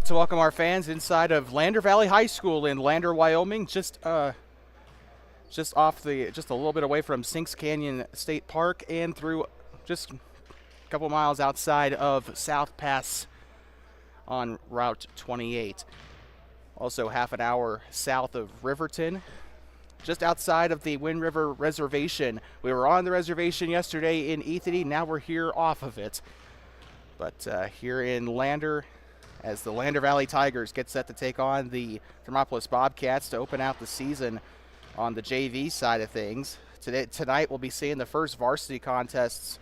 To welcome our fans inside of Lander Valley High School in Lander, Wyoming, just a little bit away from Sinks Canyon State Park and through just a couple miles outside of South Pass on Route 28. Also half an hour south of Riverton, just outside of the Wind River Reservation. We were on the reservation yesterday in Ethity, now we're here off of it. But here in Lander, as the Lander Valley Tigers get set to take on the Thermopolis Bobcats to open out the season on the JV side of things. Tonight we'll be seeing the first varsity contests,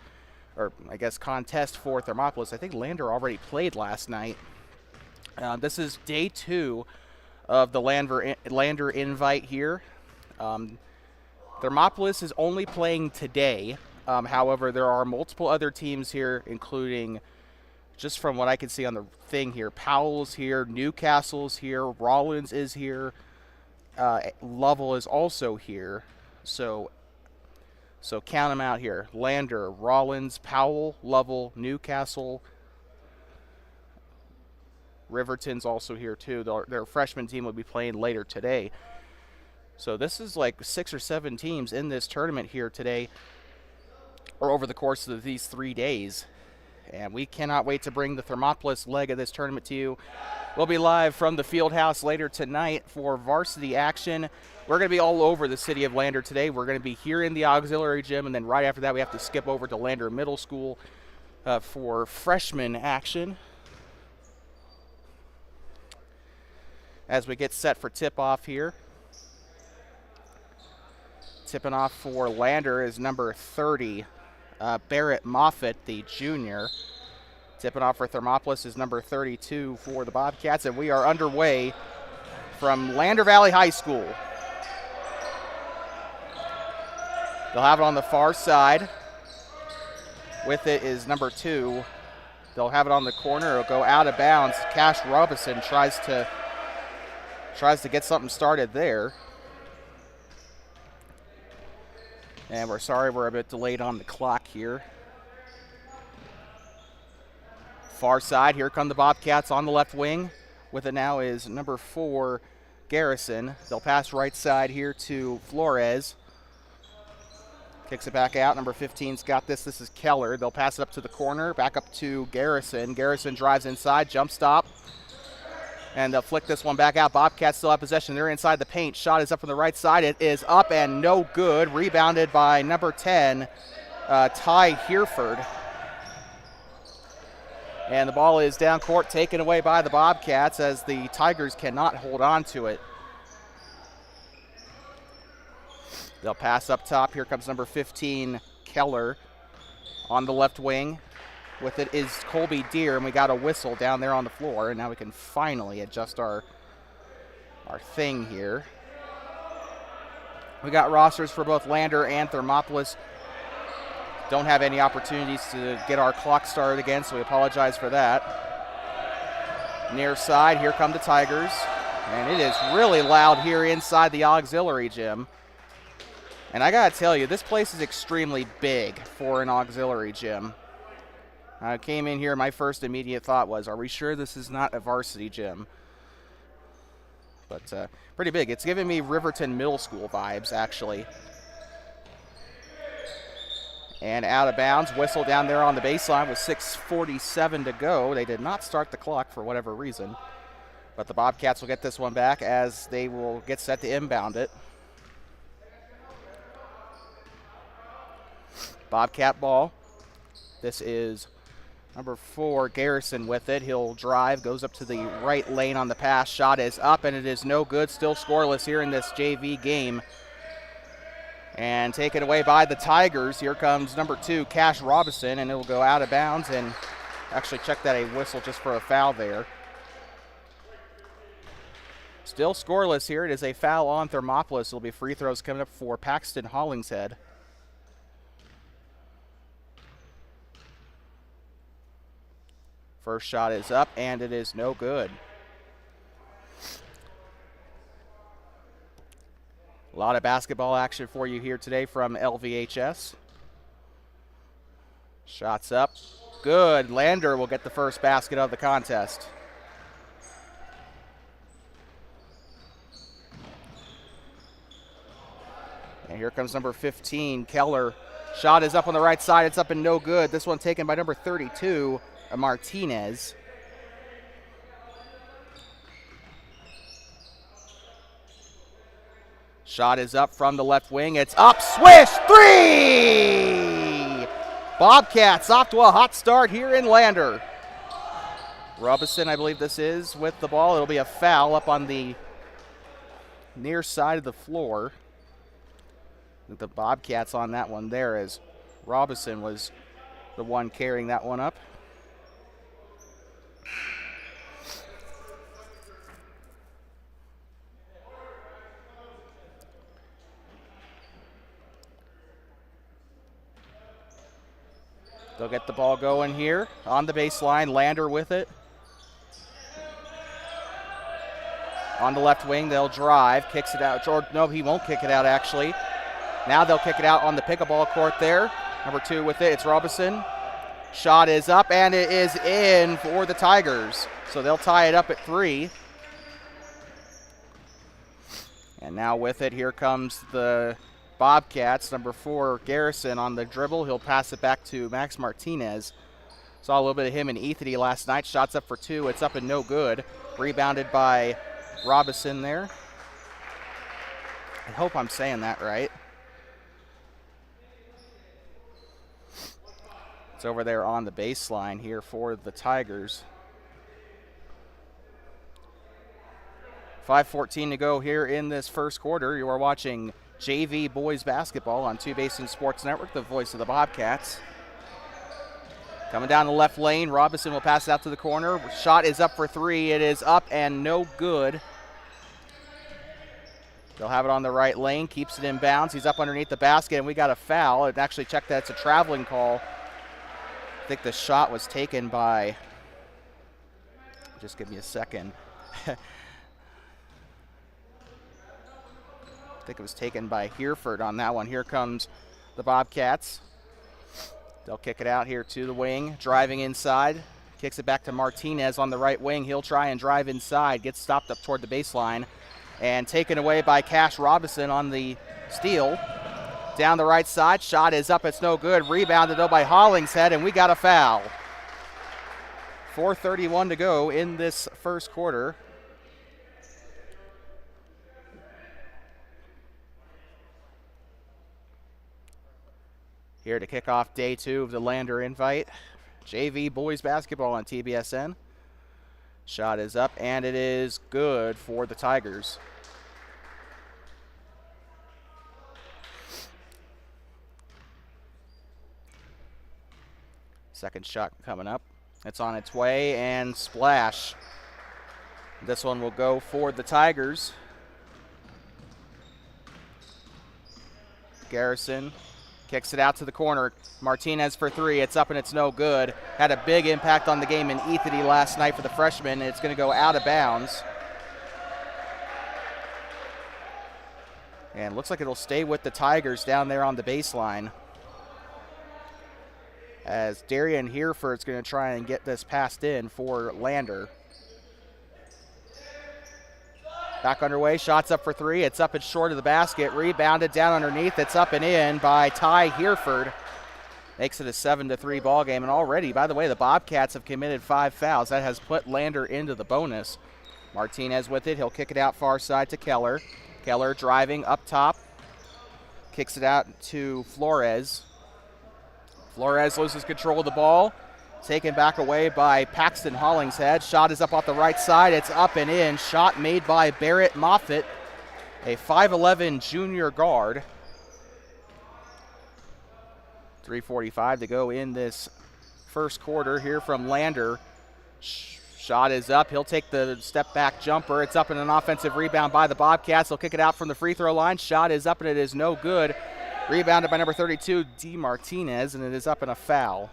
or I guess contest for Thermopolis. I think Lander already played last night. This is day 2 of the Lander invite here. Thermopolis is only playing today. However, there are multiple other teams here, including, just from what I can see on the thing here, Powell's here, Newcastle's here, Rollins is here, Lovell is also here. So count them out here: Lander, Rollins, Powell, Lovell, Newcastle. Riverton's also here too. Their freshman team will be playing later today. So this is like 6 or 7 teams in this tournament here today, or over the course of these 3 days. And we cannot wait to bring the Thermopolis leg of this tournament to you. We'll be live from the field house later tonight for varsity action. We're going to be all over the city of Lander today. We're going to be here in the auxiliary gym, and then right after that we have to skip over to Lander Middle School for freshman action. As we get set for tip-off here. Tipping off for Lander is number 30. Barrett Moffitt, the junior. Tipping off for Thermopolis is number 32 for the Bobcats, and we are underway from Lander Valley High School. They'll have it on the far side. With it is number 2. They'll have it on the corner. It'll go out of bounds. Cash Robinson tries to get something started there. And we're sorry we're a bit delayed on the clock here. Far side, here come the Bobcats on the left wing. With it now is number 4, Garrison. They'll pass right side here to Flores. Kicks it back out. Number 15's got this. This is Keller. They'll pass it up to the corner, back up to Garrison. Garrison drives inside, jump stop. And they'll flick this one back out. Bobcats still have possession. They're inside the paint. Shot is up from the right side. It is up and no good. Rebounded by number 10, Ty Hereford. And the ball is down court, taken away by the Bobcats as the Tigers cannot hold on to it. They'll pass up top. Here comes number 15, Keller, on the left wing. With it is Colby Deere, and we got a whistle down there on the floor, and now we can finally adjust our thing here. We got rosters for both Lander and Thermopolis. Don't have any opportunities to get our clock started again, so we apologize for that. Near side, here come the Tigers, and it is really loud here inside the auxiliary gym. And I gotta tell you, this place is extremely big for an auxiliary gym. I came in here, my first immediate thought was, are we sure this is not a varsity gym? But pretty big. It's giving me Riverton Middle School vibes, actually. And out of bounds, whistle down there on the baseline with 6:47 to go. They did not start the clock for whatever reason. But the Bobcats will get this one back as they will get set to inbound it. Bobcat ball. This is number 4, Garrison with it. He'll drive, goes up to the right lane on the pass. Shot is up, and it is no good. Still scoreless here in this JV game. And taken away by the Tigers. Here comes number 2, Cash Robinson, and it will go out of bounds. And actually check that a whistle just for a foul there. Still scoreless here. It is a foul on Thermopolis. It'll be free throws coming up for Paxton Hollingshead. First shot is up, and it is no good. A lot of basketball action for you here today from LVHS. Shots up. Good. Lander will get the first basket of the contest. And here comes number 15, Keller. Shot is up on the right side. It's up and no good. This one taken by number 32, Martinez. Shot is up from the left wing. It's up, swish, 3! Bobcats off to a hot start here in Lander. Robison, I believe this is, with the ball. It'll be a foul up on the near side of the floor. I think the Bobcats on that one there, as Robison was the one carrying that one up. They'll get the ball going here on the baseline. Lander with it. On the left wing, they'll drive, kicks it out. Or no, he won't kick it out, actually. Now they'll kick it out on the pickleball court there. Number 2 with it, it's Robison. Shot is up, and it is in for the Tigers. So they'll tie it up at 3. And now with it, here comes the Bobcats. Number 4, Garrison on the dribble. He'll pass it back to Max Martinez. Saw a little bit of him and Ethity last night. Shots up for 2. It's up and no good. Rebounded by Robison there. I hope I'm saying that right. It's over there on the baseline here for the Tigers. 5:14 to go here in this first quarter. You are watching JV Boys Basketball on Two Basin Sports Network, the voice of the Bobcats. Coming down the left lane, Robinson will pass it out to the corner. Shot is up for 3. It is up and no good. They'll have it on the right lane, keeps it in bounds. He's up underneath the basket, and we got a foul. And actually check that, it's a traveling call. I think the shot was taken by, just give me a second. I think it was taken by Hereford on that one. Here comes the Bobcats. They'll kick it out here to the wing, driving inside. Kicks it back to Martinez on the right wing. He'll try and drive inside, gets stopped up toward the baseline, and taken away by Cash Robinson on the steal. Down the right side, shot is up, it's no good. Rebounded though by Hollingshead, and we got a foul. 4:31 to go in this first quarter. Here to kick off day 2 of the Lander invite. JV Boys Basketball on TBSN. Shot is up, and it is good for the Tigers. Second shot coming up. It's on its way, and splash. This one will go for the Tigers. Garrison kicks it out to the corner. Martinez for 3. It's up and it's no good. Had a big impact on the game in Ethity last night for the freshman. It's going to go out of bounds. And looks like it'll stay with the Tigers down there on the baseline, as Darian Hereford's going to try and get this passed in for Lander. Back underway, shots up for 3. It's up and short of the basket. Rebounded down underneath. It's up and in by Ty Hereford. Makes it a 7-3 ball game. And already, by the way, the Bobcats have committed 5 fouls. That has put Lander into the bonus. Martinez with it. He'll kick it out far side to Keller. Keller driving up top. Kicks it out to Flores. Flores loses control of the ball. Taken back away by Paxton Hollingshead. Shot is up off the right side. It's up and in. Shot made by Barrett Moffitt, a 5'11 junior guard. 3:45 to go in this first quarter here from Lander. Shot is up. He'll take the step back jumper. It's up in an offensive rebound by the Bobcats. They'll kick it out from the free throw line. Shot is up and it is no good. Rebounded by number 32, D. Martinez, and it is up in a foul.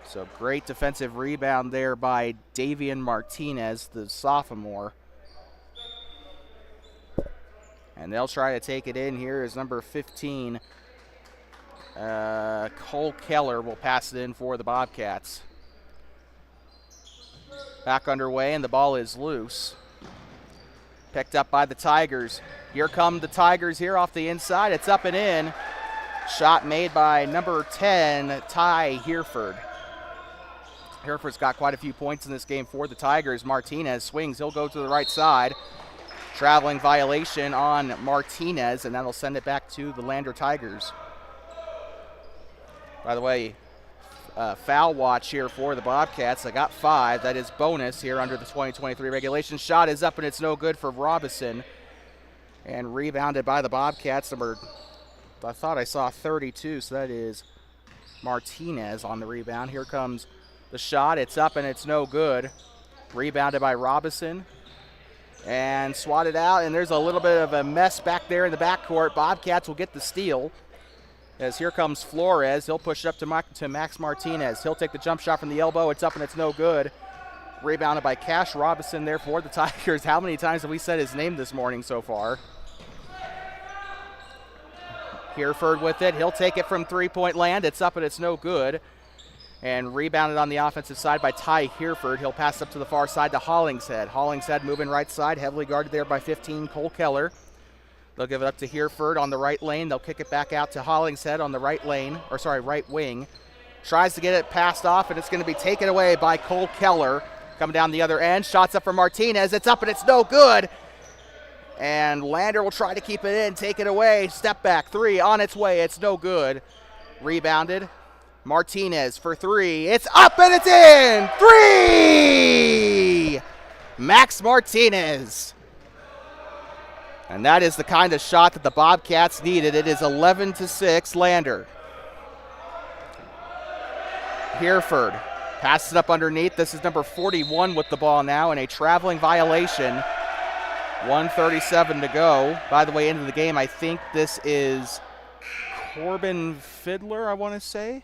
So great defensive rebound there by Davian Martinez, the sophomore. And they'll try to take it in here as number 15, Cole Keller, will pass it in for the Bobcats. Back underway, and the ball is loose. Picked up by the Tigers. Here come the Tigers here off the inside. It's up and in. Shot made by number 10, Ty Hereford. Hereford's got quite a few points in this game for the Tigers. Martinez swings. He'll go to the right side. Traveling violation on Martinez, and that'll send it back to the Lander Tigers. By the way, foul watch here for the Bobcats. They got 5. That is bonus here under the 2023 regulation. Shot is up, and it's no good for Robison. And rebounded by the Bobcats. I thought I saw 32, so that is Martinez on the rebound. Here comes the shot. It's up, and it's no good. Rebounded by Robison. And swatted out, and there's a little bit of a mess back there in the backcourt. Bobcats will get the steal. As here comes Flores. He'll push it up to Max Martinez. He'll take the jump shot from the elbow. It's up, and it's no good. Rebounded by Cash Robison there for the Tigers. How many times have we said his name this morning so far? Hereford with it. He'll take it from three-point land. It's up, and it's no good. And rebounded on the offensive side by Ty Hereford. He'll pass up to the far side to Hollingshead. Hollingshead moving right side, heavily guarded there by 15, Cole Keller. They'll give it up to Hereford on the right lane. They'll kick it back out to Hollingshead on the right wing. Tries to get it passed off, and it's going to be taken away by Cole Keller. Coming down the other end, shots up for Martinez. It's up, and it's no good. And Lander will try to keep it in, take it away. Step back, 3 on its way. It's no good. Rebounded. Martinez for 3. It's up and it's in. 3! Max Martinez. And that is the kind of shot that the Bobcats needed. It is 11-6 Lander. Hereford passes it up underneath. This is number 41 with the ball now in a traveling violation. 1:37 to go. By the way, into the game, I think this is Corbin Fiddler, I want to say.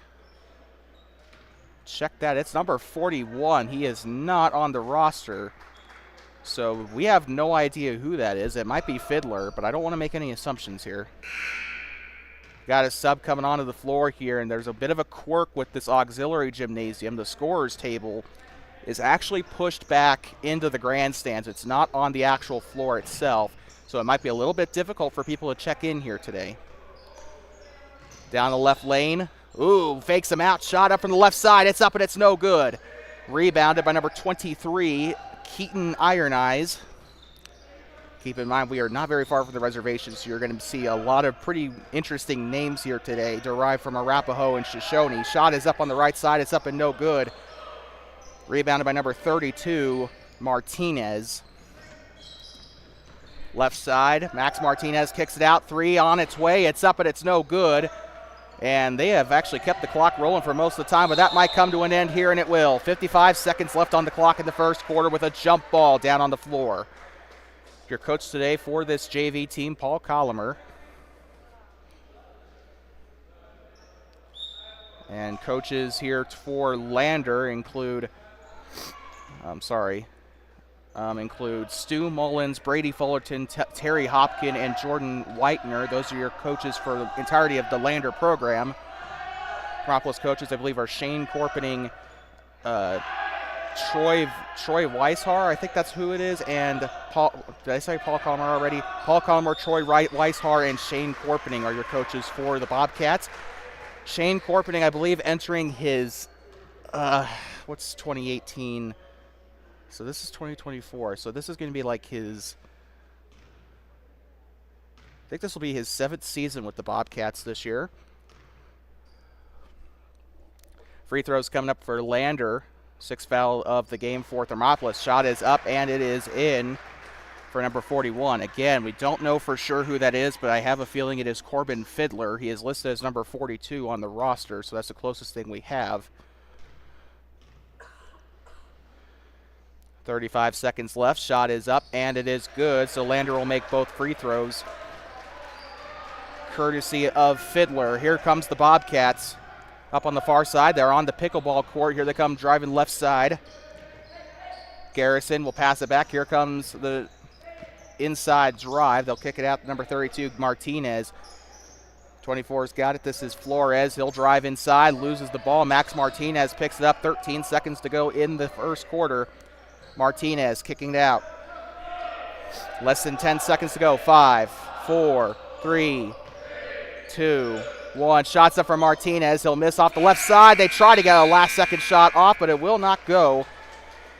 Check that. It's number 41. He is not on the roster. So we have no idea who that is. It might be Fiddler, but I don't want to make any assumptions here. Got a sub coming onto the floor here, and there's a bit of a quirk with this auxiliary gymnasium. The scorer's table is actually pushed back into the grandstands. It's not on the actual floor itself, so it might be a little bit difficult for people to check in here today. Down the left lane. Ooh, fakes him out. Shot up from the left side. It's up, and it's no good. Rebounded by number 23, Keaton Iron Eyes. Keep in mind, we are not very far from the reservation, so you're going to see a lot of pretty interesting names here today, derived from Arapahoe and Shoshone. Shot is up on the right side. It's up and no good. Rebounded by number 32, Martinez. Left side, Max Martinez kicks it out. 3 on its way. It's up, and it's no good. And they have actually kept the clock rolling for most of the time, but that might come to an end here, and it will. 55 seconds left on the clock in the first quarter with a jump ball down on the floor. Your coach today for this JV team, Paul Collimer. And coaches here for Lander include Stu Mullins, Brady Fullerton, Terry Hopkin, and Jordan Whitener. Those are your coaches for the entirety of the Lander program. Thermopolis coaches, I believe, are Shane Corpening, Troy Weishar, I think that's who it is, and Paul. Did I say Paul Collimer already? Paul Collimer, Troy Weishar, and Shane Corpening are your coaches for the Bobcats. Shane Corpening, I believe, entering his, what's 2018? So this is 2024. So this is going to be like his, I think this will be his 7th season with the Bobcats this year. Free throws coming up for Lander. 6th foul of the game for Thermopolis. Shot is up, and it is in for number 41. Again, we don't know for sure who that is, but I have a feeling it is Corbin Fiddler. He is listed as number 42 on the roster, so that's the closest thing we have. 35 seconds left. Shot is up, and it is good, so Lander will make both free throws, courtesy of Fiddler. Here comes the Bobcats up on the far side. They're on the pickleball court. Here they come driving left side. Garrison will pass it back. Here comes the inside drive. They'll kick it out to number 32, Martinez. 24's got it. This is Flores. He'll drive inside, loses the ball. Max Martinez picks it up. 13 seconds to go in the first quarter. Martinez kicking it out. Less than 10 seconds to go. 5, 4, 3, 2, 1. Shots up from Martinez. He'll miss off the left side. They try to get a last-second shot off, but it will not go.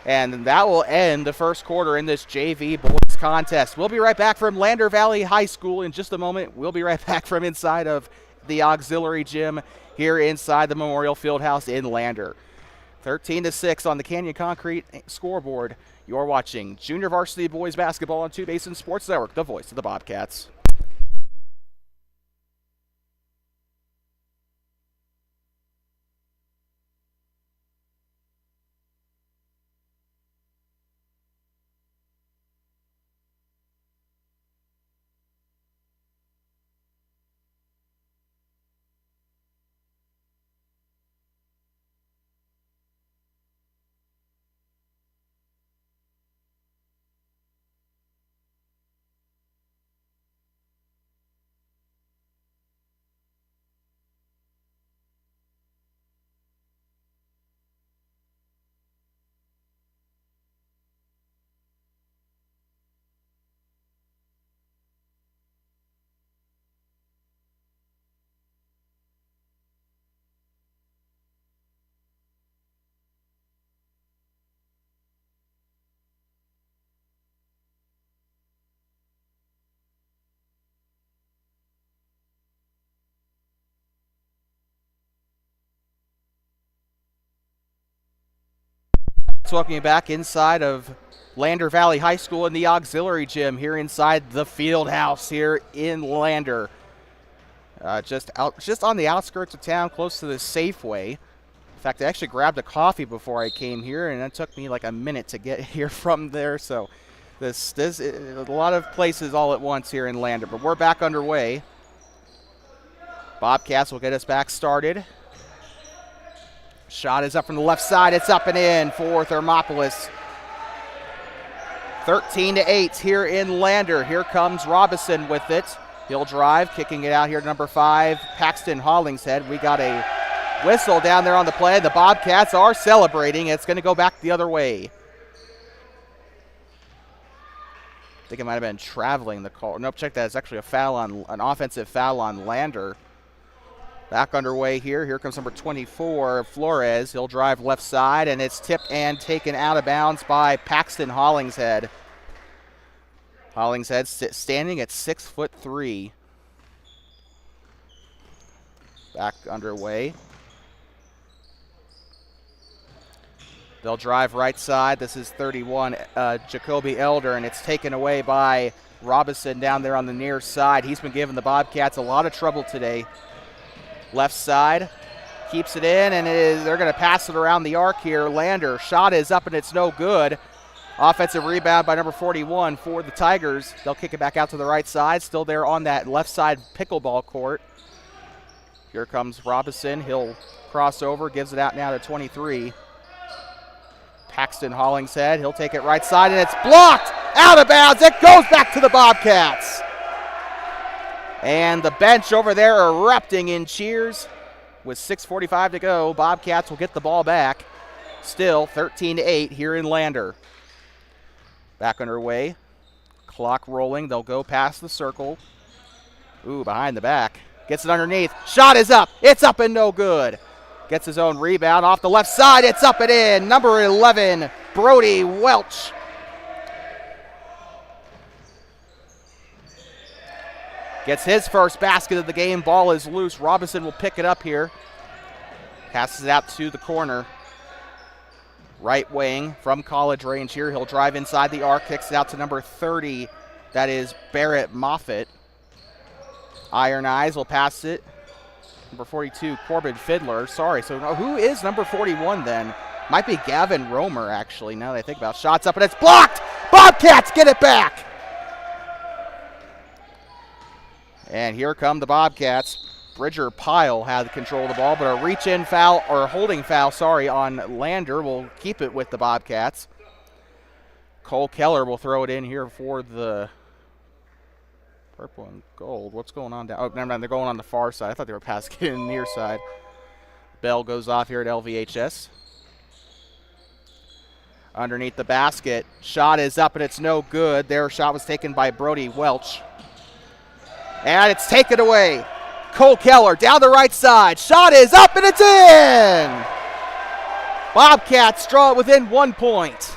And that will end the first quarter in this JV boys contest. We'll be right back from Lander Valley High School in just a moment. We'll be right back from inside of the auxiliary gym here inside the Memorial Fieldhouse in Lander. 13-6 on the Canyon Concrete scoreboard. You're watching Junior Varsity Boys Basketball on Two Basin Sports Network, the voice of the Bobcats. Welcome you back inside of Lander Valley High School in the auxiliary gym here inside the field house here in Lander. Just on the outskirts of town, close to the Safeway. In fact, I actually grabbed a coffee before I came here, and it took me like a minute to get here from there. So this is a lot of places all at once here in Lander, but we're back underway. Bobcats will get us back started. Shot is up from the left side. It's up and in for Thermopolis. 13-8 here in Lander. Here comes Robinson with it. He'll drive, kicking it out here to number 5, Paxton Hollingshead. We got a whistle down there on the play. The Bobcats are celebrating. It's going to go back the other way. I think it might have been traveling the call. Nope, check that. It's actually an offensive foul on Lander. Back underway here. Here comes number 24, Flores. He'll drive left side, and it's tipped and taken out of bounds by Paxton Hollingshead. Hollingshead standing at 6'3". Back underway. They'll drive right side. This is 31, Jacoby Elder, and it's taken away by Robinson down there on the near side. He's been giving the Bobcats a lot of trouble today. Left side, keeps it in, and they're going to pass it around the arc here. Lander, shot is up, and it's no good. Offensive rebound by number 41 for the Tigers. They'll kick it back out to the right side, still there on that left side pickleball court. Here comes Robinson. He'll cross over, gives it out now to 23. Paxton Hollingshead, he'll take it right side, and it's blocked out of bounds. It goes back to the Bobcats. And the bench over there erupting in cheers. With 6:45 to go, Bobcats will get the ball back. Still 13-8 here in Lander. Back underway. Clock rolling. They'll go past the circle. Ooh, behind the back. Gets it underneath. Shot is up. It's up and no good. Gets his own rebound off the left side. It's up and in. Number 11, Brody Welch. Gets his first basket of the game. Ball is loose. Robinson will pick it up here. Passes it out to the corner. Right wing from college range here. He'll drive inside the arc. Kicks it out to number 30. That is Barrett Moffitt. Iron Eyes will pass it. Number 42, Corbin Fiddler. Sorry, so who is number 41 then? Might be Gavin Romer, actually, now that I think about it. Shots up, and it's blocked! Bobcats get it back! And here come the Bobcats. Bridger Pyle had control of the ball, but a reach-in foul, or a holding foul, on Lander will keep it with the Bobcats. Cole Keller will throw it in here for the purple and gold. What's going on down? Oh, never mind. They're going on the far side. I thought they were passing it in the near side. Bell goes off here at LVHS. underneath the basket. Shot is up and it's no good. Their shot was taken by Brody Welch. And it's taken away. Cole Keller down the right side. Shot is up and it's in! Bobcats draw it within 1 point.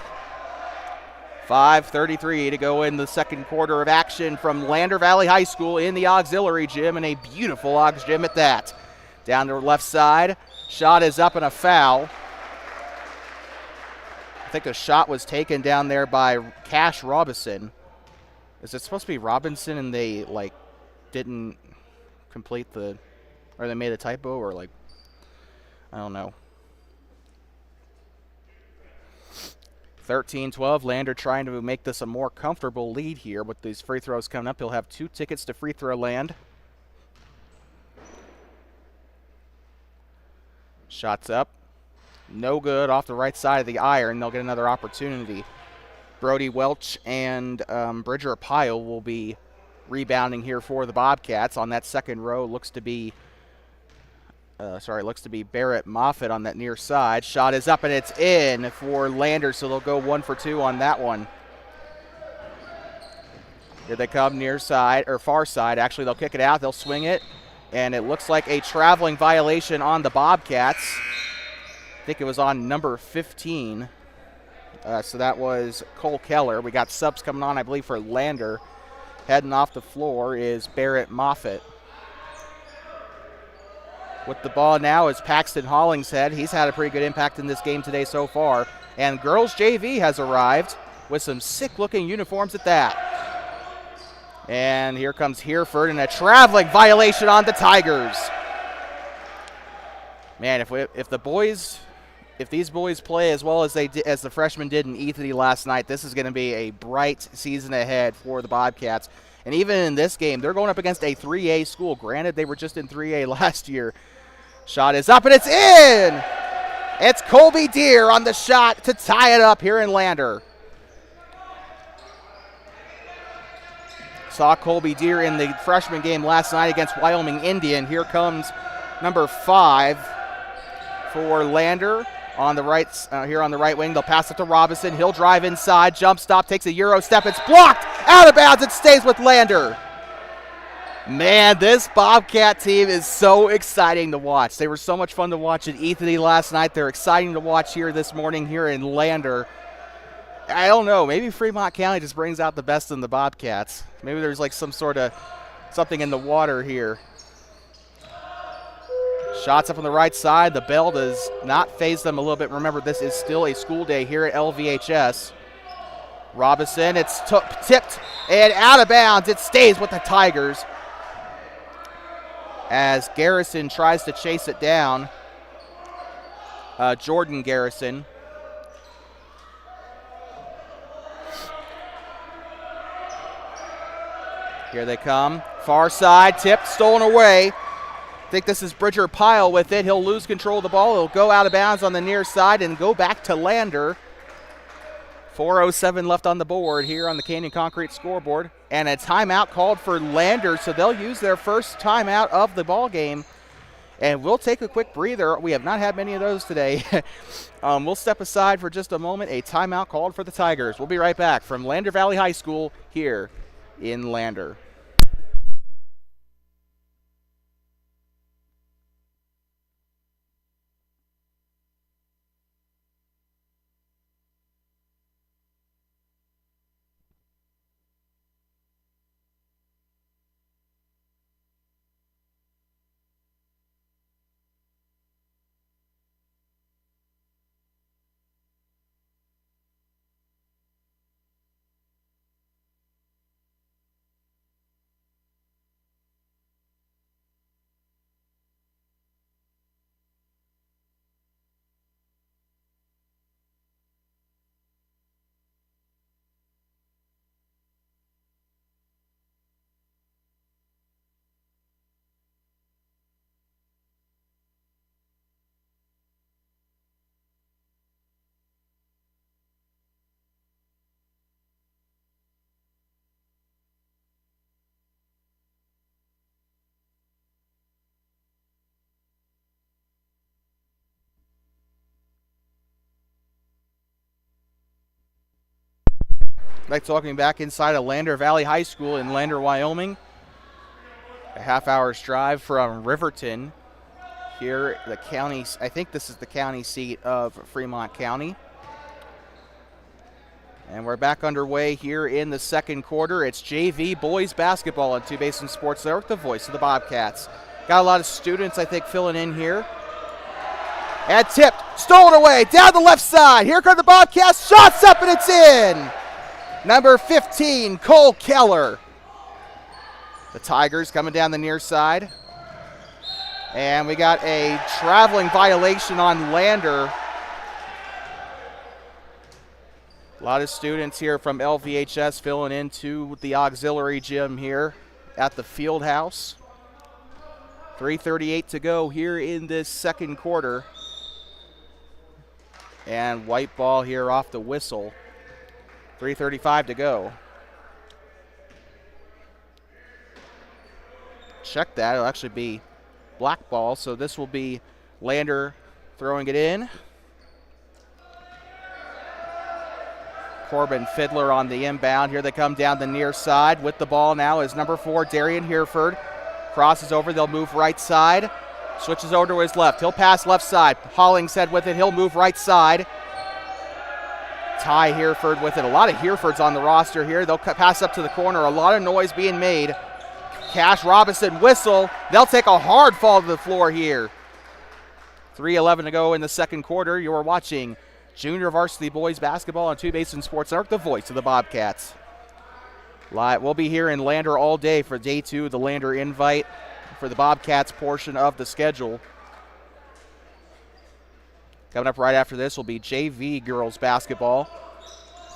5:33 to go in the second quarter of action from Lander Valley High School in the auxiliary gym, and a beautiful aux gym at that. Down to the left side. Shot is up and a foul. I think a shot was taken down there by Cash Robinson. Is it supposed to be Robinson and they didn't complete or they made a typo, or I don't know. 13-12, Lander trying to make this a more comfortable lead here with these free throws coming up. He'll have 2 tickets to free throw land. Shots up. No good off the right side of the iron. They'll get another opportunity. Brody Welch and Bridger Pyle will be rebounding here for the Bobcats. On that second row looks to be Barrett Moffitt on that near side. Shot is up and it's in for Lander, so they'll go 1 for 2 on that one. Here they come near side, or far side. Actually, they'll kick it out. They'll swing it, and it looks like a traveling violation on the Bobcats. I think it was on number 15. So that was Cole Keller. We got subs coming on, I believe, for Lander. Heading off the floor is Barrett Moffitt. With the ball now is Paxton Hollingshead. He's had a pretty good impact in this game today so far. And girls JV has arrived with some sick-looking uniforms at that. And here comes Hereford, and a traveling violation on the Tigers. Man, if these boys play as well as as the freshmen did in Ethity last night, this is going to be a bright season ahead for the Bobcats. And even in this game, they're going up against a 3A school. Granted, they were just in 3A last year. Shot is up and it's in! It's Colby Deere on the shot to tie it up here in Lander. Saw Colby Deere in the freshman game last night against Wyoming Indian. Here comes number 5 for Lander on the right, here on the right wing. They'll pass it to Robinson. He'll drive inside, jump stop, takes a Euro step. It's blocked, out of bounds. It stays with Lander. Man, this Bobcat team is so exciting to watch. They were so much fun to watch at Ethity last night. They're exciting to watch here this morning here in Lander. I don't know, maybe Fremont County just brings out the best in the Bobcats. Maybe there's some sort of something in the water here. Shots up on the right side. The bell does not phase them a little bit. Remember, this is still a school day here at LVHS. Robinson, it's tipped and out of bounds. It stays with the Tigers as Garrison tries to chase it down. Jordan Garrison. Here they come. Far side, tipped, stolen away. I think this is Bridger Pyle with it. He'll lose control of the ball. He'll go out of bounds on the near side and go back to Lander. 4:07 left on the board here on the Canyon Concrete scoreboard. And a timeout called for Lander, so they'll use their first timeout of the ball game. And we'll take a quick breather. We have not had many of those today. We'll step aside for just a moment. A timeout called for the Tigers. We'll be right back from Lander Valley High School here in Lander. Like talking back inside of Lander Valley High School in Lander, Wyoming. A half-hour's drive from Riverton. Here, the county, I think this is the county seat of Fremont County. And we're back underway here in the second quarter. It's JV boys basketball on Two Basin Sports Network, the voice of the Bobcats. Got a lot of students, I think, filling in here. And tipped, stolen away, down the left side. Here come the Bobcats, shots up and it's in. Number 15, Cole Keller. The Tigers coming down the near side. And we got a traveling violation on Lander. A lot of students here from LVHS filling into the auxiliary gym here at the field house. 3:38 to go here in this second quarter. And white ball here off the whistle. 3:35 to go. Check that. It'll actually be black ball, so this will be Lander throwing it in. Corbin Fiddler on the inbound. Here they come down the near side. With the ball now is number 4, Darian Hereford. Crosses over. They'll move right side. Switches over to his left. He'll pass left side. Hollingshead with it. He'll move right side. Ty Hereford with it. A lot of Herefords on the roster here. They'll pass up to the corner. A lot of noise being made. Cash Robinson whistle. They'll take a hard fall to the floor here. 3:11 to go in the second quarter. You're watching Junior Varsity Boys Basketball on Two Basin Sports Network, the voice of the Bobcats. We'll be here in Lander all day for day 2 of the Lander invite for the Bobcats portion of the schedule. Coming up right after this will be JV girls basketball,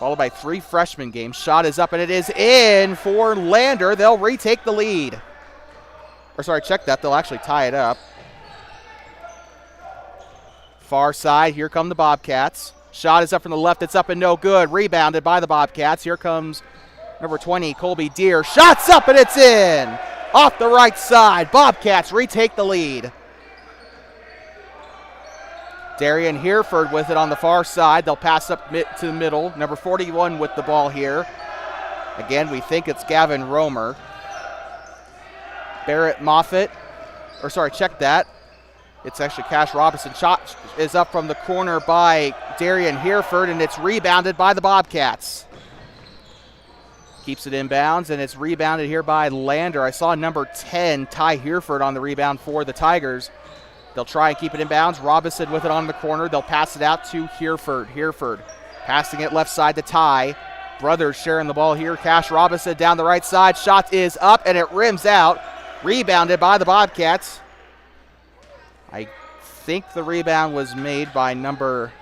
followed by 3 freshman games. Shot is up and it is in for Lander. They'll retake the lead. Check that. They'll actually tie it up. Far side, here come the Bobcats. Shot is up from the left. It's up and no good. Rebounded by the Bobcats. Here comes number 20, Colby Deere. Shot's up and it's in. Off the right side. Bobcats retake the lead. Darian Hereford with it on the far side. They'll pass up to the middle. Number 41 with the ball here. Again, we think it's Gavin Romer. Barrett Moffitt. Check that. It's actually Cash Robinson. Shot is up from the corner by Darian Hereford, and it's rebounded by the Bobcats. Keeps it inbounds, and it's rebounded here by Lander. I saw number 10, Ty Hereford, on the rebound for the Tigers. They'll try and keep it inbounds. Robinson with it on the corner. They'll pass it out to Hereford. Hereford passing it left side to Ty. Brothers sharing the ball here. Cash Robinson down the right side. Shot is up, and it rims out. Rebounded by the Bobcats. I think the rebound was made by number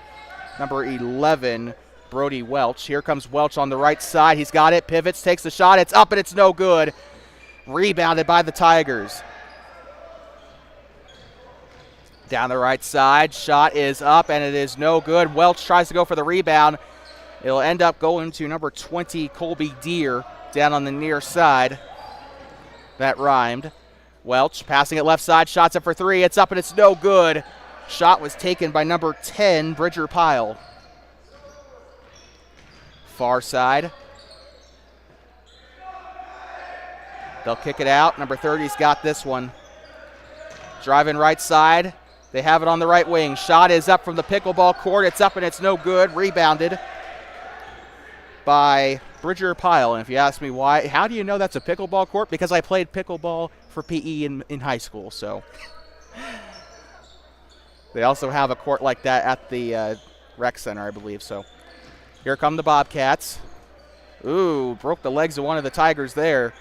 11, Brody Welch. Here comes Welch on the right side. He's got it. Pivots, takes the shot. It's up and it's no good. Rebounded by the Tigers. Down the right side. Shot is up and it is no good. Welch tries to go for the rebound. It'll end up going to number 20, Colby Deere, down on the near side. That rhymed. Welch passing it left side, shots up for 3. It's up and it's no good. Shot was taken by number 10, Bridger Pyle. Far side. They'll kick it out. Number 30's got this one. Driving right side. They have it on the right wing. Shot is up from the pickleball court. It's up and it's no good. Rebounded by Bridger Pyle. And if you ask me why, how do you know that's a pickleball court? Because I played pickleball for PE in high school. So they also have a court like that at the rec center, I believe. So here come the Bobcats. Ooh, broke the legs of one of the Tigers there.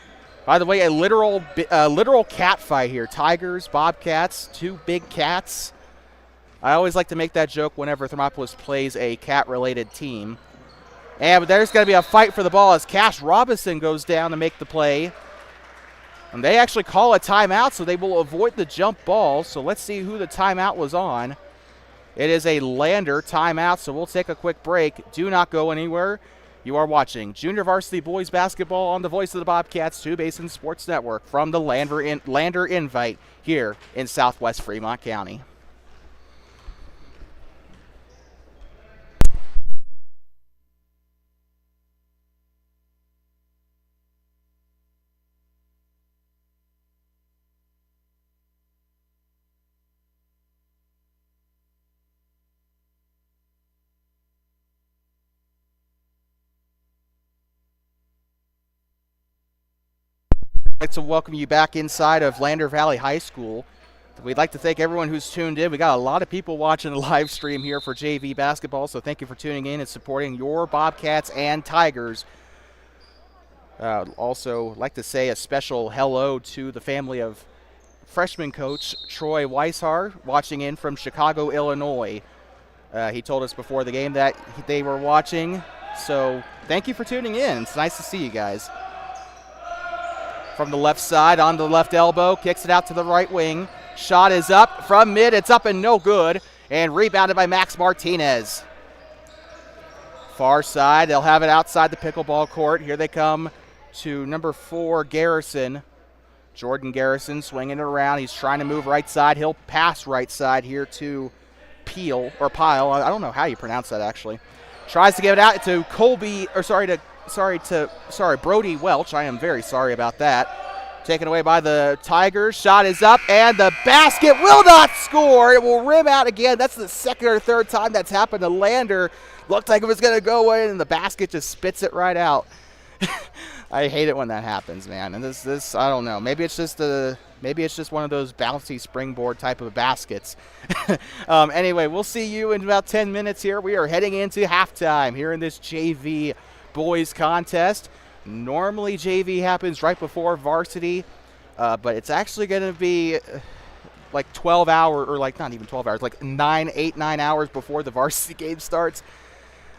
By the way, a literal cat fight here. Tigers, Bobcats, 2 big cats. I always like to make that joke whenever Thermopolis plays a cat-related team. And there's going to be a fight for the ball as Cash Robinson goes down to make the play. And they actually call a timeout, so they will avoid the jump ball. So let's see who the timeout was on. It is a Lander timeout, so we'll take a quick break. Do not go anywhere. You are watching Junior Varsity Boys Basketball on the voice of the Bobcats, Two Basin Sports Network, from the Lander Invite here in Southwest Fremont County. I'd like to welcome you back inside of Lander Valley High School. We'd like to thank everyone who's tuned in. We got a lot of people watching the live stream here for JV basketball, so thank you for tuning in and supporting your Bobcats and Tigers. Also, like to say a special hello to the family of freshman coach Troy Weishar, watching in from Chicago, Illinois. He told us before the game that they were watching, so thank you for tuning in. It's nice to see you guys. From the left side, on the left elbow, kicks it out to the right wing. Shot is up from mid. It's up and no good. And rebounded by Max Martinez. Far side, they'll have it outside the pickleball court. Here they come to number 4, Garrison. Jordan Garrison swinging it around. He's trying to move right side. He'll pass right side here to Pile. I don't know how you pronounce that actually. Tries to give it out to Brody Welch. I am very sorry about that. Taken away by the Tigers. Shot is up, and the basket will not score. It will rim out again. That's the second or third time that's happened to Lander. Looked like it was going to go in, and the basket just spits it right out. I hate it when that happens, man. And this I don't know. Maybe it's just one of those bouncy springboard type of baskets. Anyway, we'll see you in about 10 minutes here. We are heading into halftime here in this JV boys contest. Normally JV happens right before varsity, but it's actually going to be like 12 hours, or like not even 12 hours, like 8, 9 hours before the varsity game starts.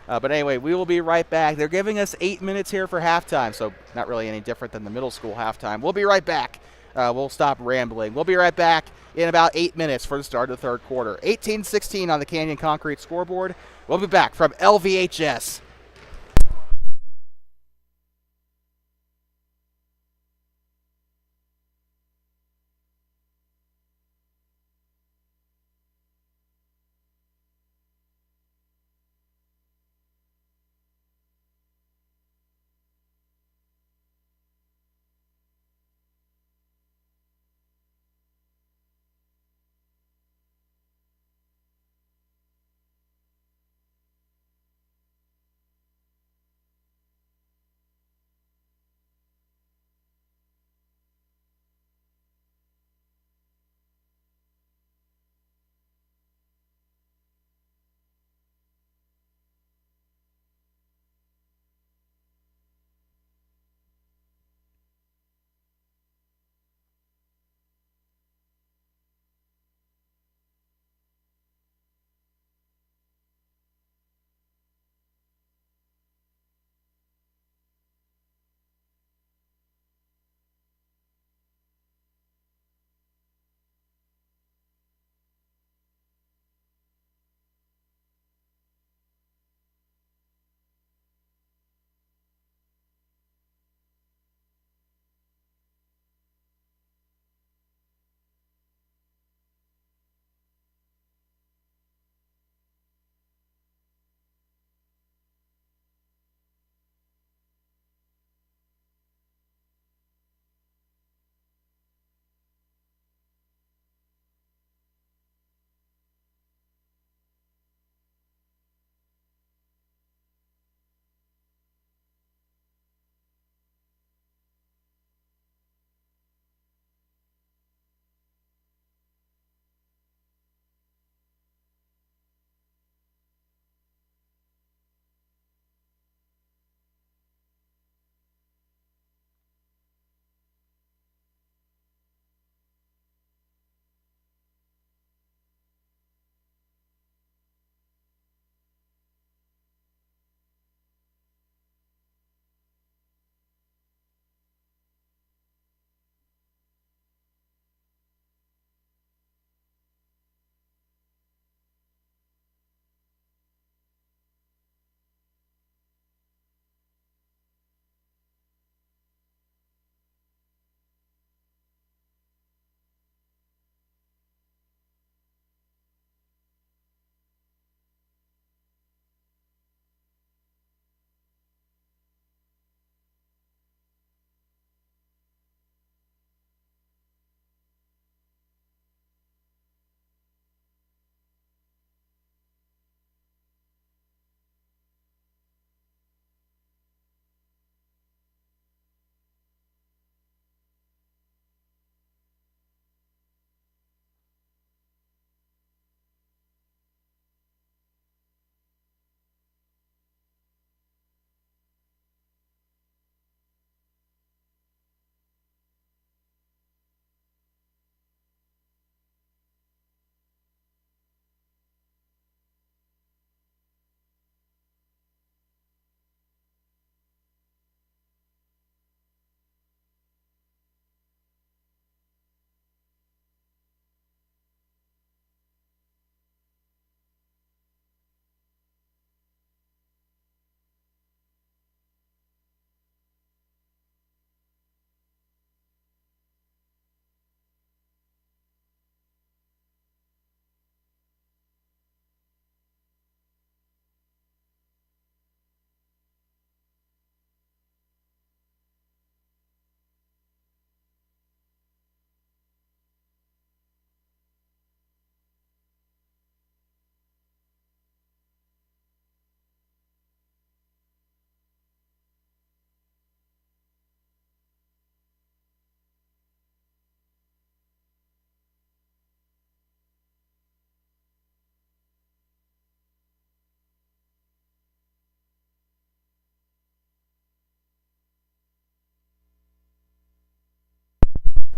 But anyway, we will be right back. They're giving us 8 minutes here for halftime, so not really any different than the middle school halftime. We'll be right back. We'll stop rambling. We'll be right back in about 8 minutes for the start of the third quarter. 18-16 on the Canyon Concrete scoreboard. We'll be back from LVHS.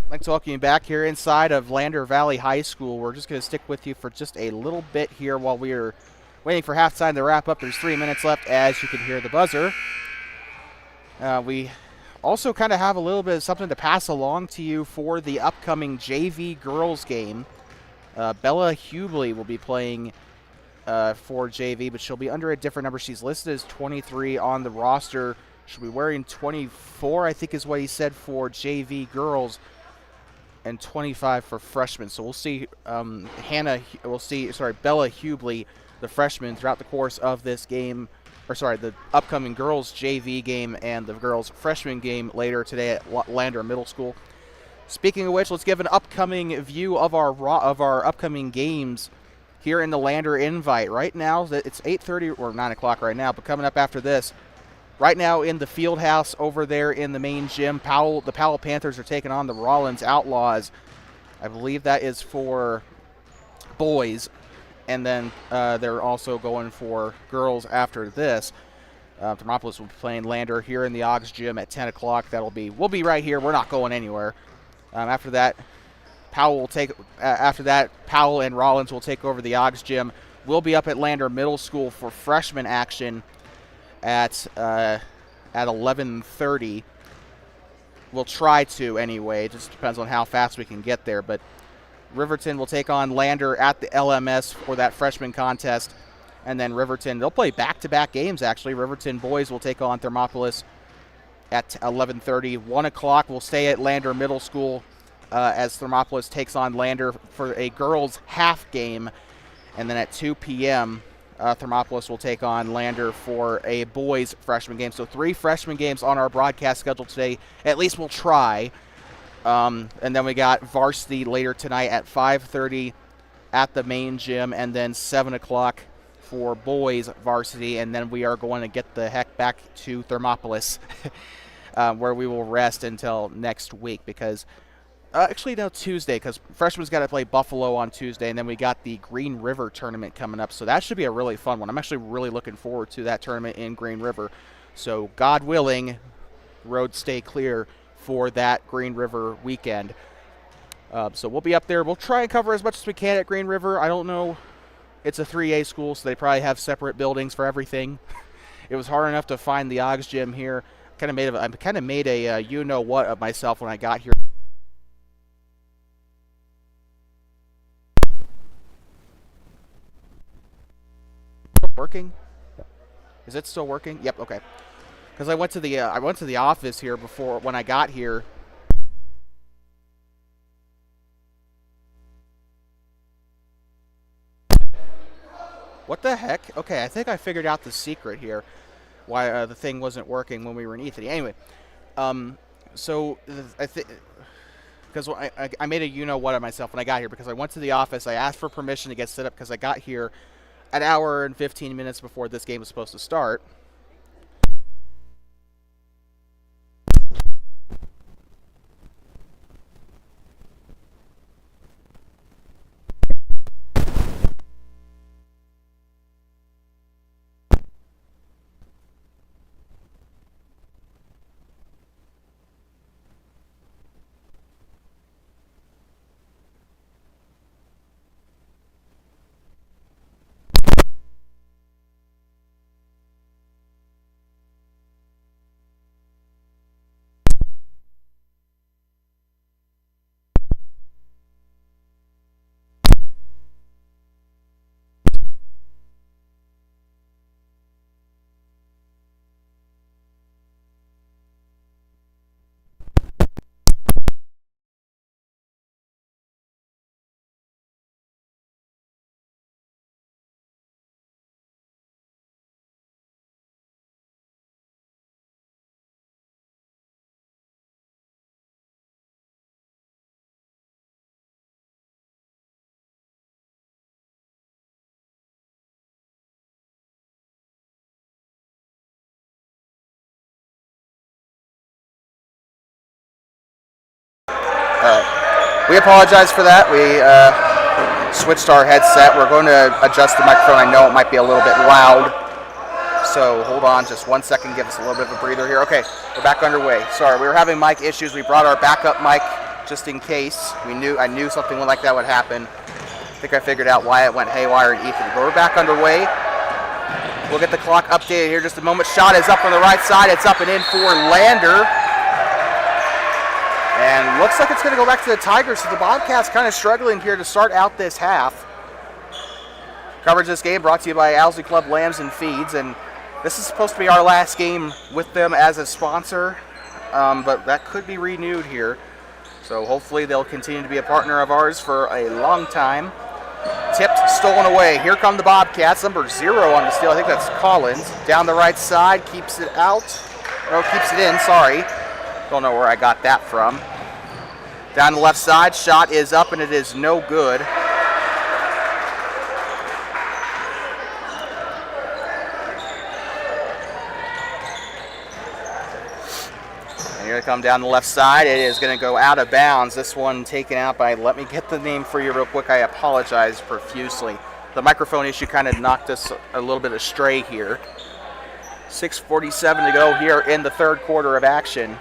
I'd like to welcome you back here inside of Lander Valley High School. We're just going to stick with you for just a little bit here while we are waiting for halftime to wrap up. There's 3 minutes left, as you can hear the buzzer. We also kind of have a little bit of something to pass along to you for the upcoming JV girls game. Bella Hubley will be playing for JV, but she'll be under a different number. She's listed as 23 on the roster. She'll be wearing 24, I think is what he said, for JV girls, and 25 for freshmen. So we'll see Bella Hubley, the freshman, throughout the course of this game, the upcoming girls JV game and the girls freshman game later today at Lander Middle School. Speaking of which, let's give an upcoming view of our upcoming games here in the Lander Invite. Right now, it's 8:30 or 9 o'clock right now, but coming up after this, right now in the field house over there in the main gym, the Powell Panthers are taking on the Rollins Outlaws. I believe that is for boys, and then they're also going for girls after this. Thermopolis will be playing Lander here in the Oggs Gym at 10 o'clock. We'll be right here. We're not going anywhere. After that, Powell and Rollins will take over the Oggs Gym. We'll be up at Lander Middle School for freshman action at 11:30. We'll try to anyway. It just depends on how fast we can get there. But Riverton will take on Lander at the LMS for that freshman contest. And then Riverton, they'll play back-to-back games, actually. Riverton boys will take on Thermopolis at 11:30. 1 o'clock, we'll stay at Lander Middle School as Thermopolis takes on Lander for a girls' half game. And then at 2 p.m., Thermopolis will take on Lander for a boys' freshman game. So 3 freshman games on our broadcast schedule today. At least we'll try. And then we got varsity later tonight at 5:30 at the main gym, and then 7 o'clock for boys varsity. And then we are going to get the heck back to Thermopolis where we will rest until next week because Tuesday, because freshmen's got to play Buffalo on Tuesday, and then we got the Green River tournament coming up. So that should be a really fun one. I'm actually really looking forward to that tournament in Green River. So God willing, roads stay clear for that Green River weekend. So we'll be up there. We'll try and cover as much as we can at Green River. I don't know. It's a 3A school, so they probably have separate buildings for everything. It was hard enough to find the Oggs Gym here. I kind of made a you-know-what of myself when I got here. Working? Is it still working? Yep. Okay. Because I went to the office here before when I got here. What the heck? Okay, I think I figured out the secret here. Why the thing wasn't working when we were in E3. Anyway, so I think because I made a you-know-what of myself when I got here because I went to the office. I asked for permission to get set up because I got here an hour and 15 minutes before this game was supposed to start. We apologize for that. We switched our headset. We're going to adjust the microphone. I know it might be a little bit loud. So hold on just 1 second. Give us a little bit of a breather here. Okay, we're back underway. Sorry, we were having mic issues. We brought our backup mic just in case. I knew something like that would happen. I think I figured out why it went haywire and Ethan. But we're back underway. We'll get the clock updated here in just a moment. Shot is up on the right side. It's up and in for Lander. And looks like it's going to go back to the Tigers. So the Bobcats kind of struggling here to start out this half. Coverage of this game brought to you by Owsley Club Lambs and Feeds. And this is supposed to be our last game with them as a sponsor. But that could be renewed here. So hopefully they'll continue to be a partner of ours for a long time. Tipped, stolen away. Here come the Bobcats. Number 0 on the steal. I think that's Collins. Down the right side, keeps it out. No, keeps it in, sorry. Don't know where I got that from. Down the left side, shot is up and it is no good. And you're going to come down the left side. It is going to go out of bounds. This one taken out by, let me get the name for you real quick. I apologize profusely. The microphone issue kind of knocked us a little bit astray here. 6:47 to go here in the third quarter of action.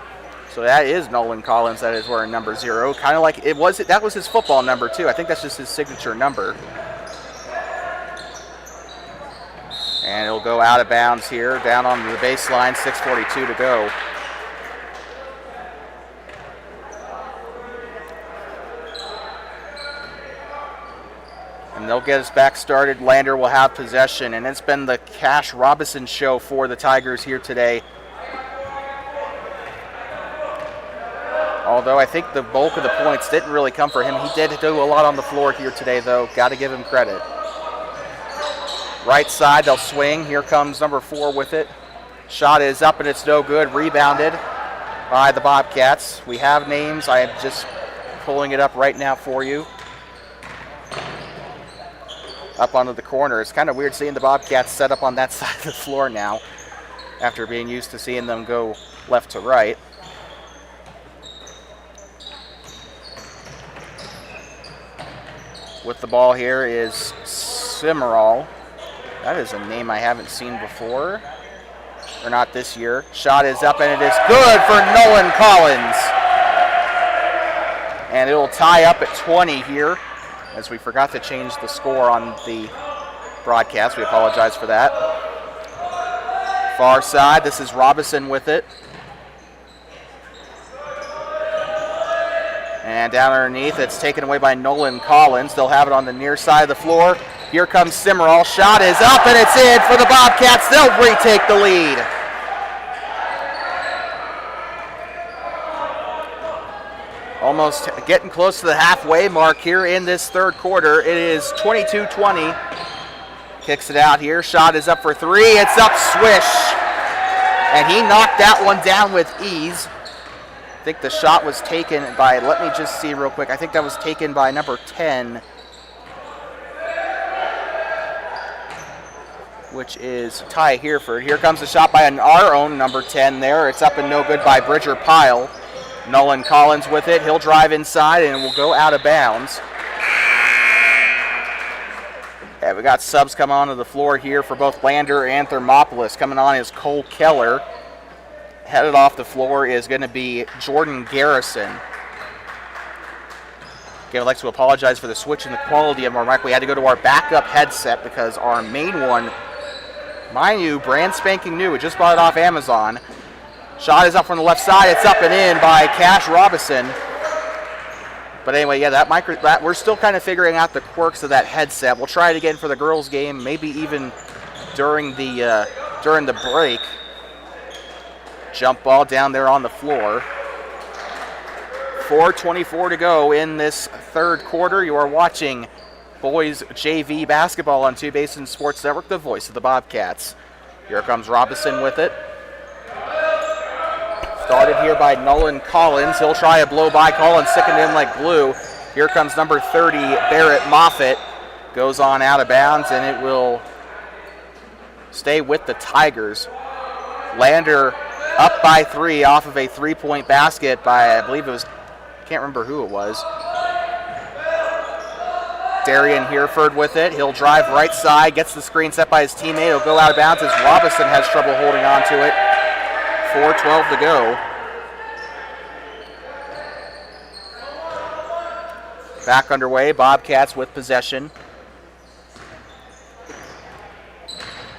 So that is Nolan Collins. That is wearing number 0. Kind of like it was. That was his football number too. I think that's just his signature number. And it'll go out of bounds here, down on the baseline. 6:42 to go. And they'll get us back started. Lander will have possession. And it's been the Cash Robinson show for the Tigers here today. Although I think the bulk of the points didn't really come for him. He did do a lot on the floor here today, though. Got to give him credit. Right side, they'll swing. Here comes number 4 with it. Shot is up and it's no good. Rebounded by the Bobcats. We have names. I am just pulling it up right now for you. Up onto the corner. It's kind of weird seeing the Bobcats set up on that side of the floor now after being used to seeing them go left to right. With the ball here is Cimarral. That is a name I haven't seen before. Or not this year. Shot is up and it is good for Nolan Collins. And it will tie up at 20 here, as we forgot to change the score on the broadcast. We apologize for that. Far side, this is Robinson with it. And down underneath, it's taken away by Nolan Collins. They'll have it on the near side of the floor. Here comes Cimarral. Shot is up and it's in for the Bobcats. They'll retake the lead. Almost getting close to the halfway mark here in this third quarter. It is 22-20. Kicks it out here. Shot is up for 3. It's up, swish. And he knocked that one down with ease. I think the shot was taken by, let me just see real quick. I think that was taken by number 10, which is Ty Hereford. Here comes the shot by our own number 10 there. It's up and no good by Bridger Pyle. Nolan Collins with it. He'll drive inside and will go out of bounds. Yeah, we got subs coming onto the floor here for both Lander and Thermopolis. Coming on is Cole Keller. Headed off the floor is going to be Jordan Garrison. Again, I'd like to apologize for the switch in the quality of our mic. We had to go to our backup headset because our main one, mind you, brand spanking new. We just bought it off Amazon. Shot is up from the left side. It's up and in by Cash Robinson. But anyway, yeah, that we're still kind of figuring out the quirks of that headset. We'll try it again for the girls' game, maybe even during the break. Jump ball down there on the floor. 4:24 to go in this third quarter. You are watching boys JV basketball on 2 Basin Sports Network, the voice of the Bobcats. Here comes Robinson with it. Started here by Nolan Collins. He'll try a blow by. Collins sticking in like glue. Here comes number 30, Barrett Moffitt. Goes on out of bounds, and it will stay with the Tigers. Lander up by 3 off of a 3-point basket by, I believe it was, can't remember who it was. Darian Hereford with it. He'll drive right side, gets the screen set by his teammate. He'll go out of bounds as Robinson has trouble holding on to it. 4:12 to go. Back underway. Bobcats with possession.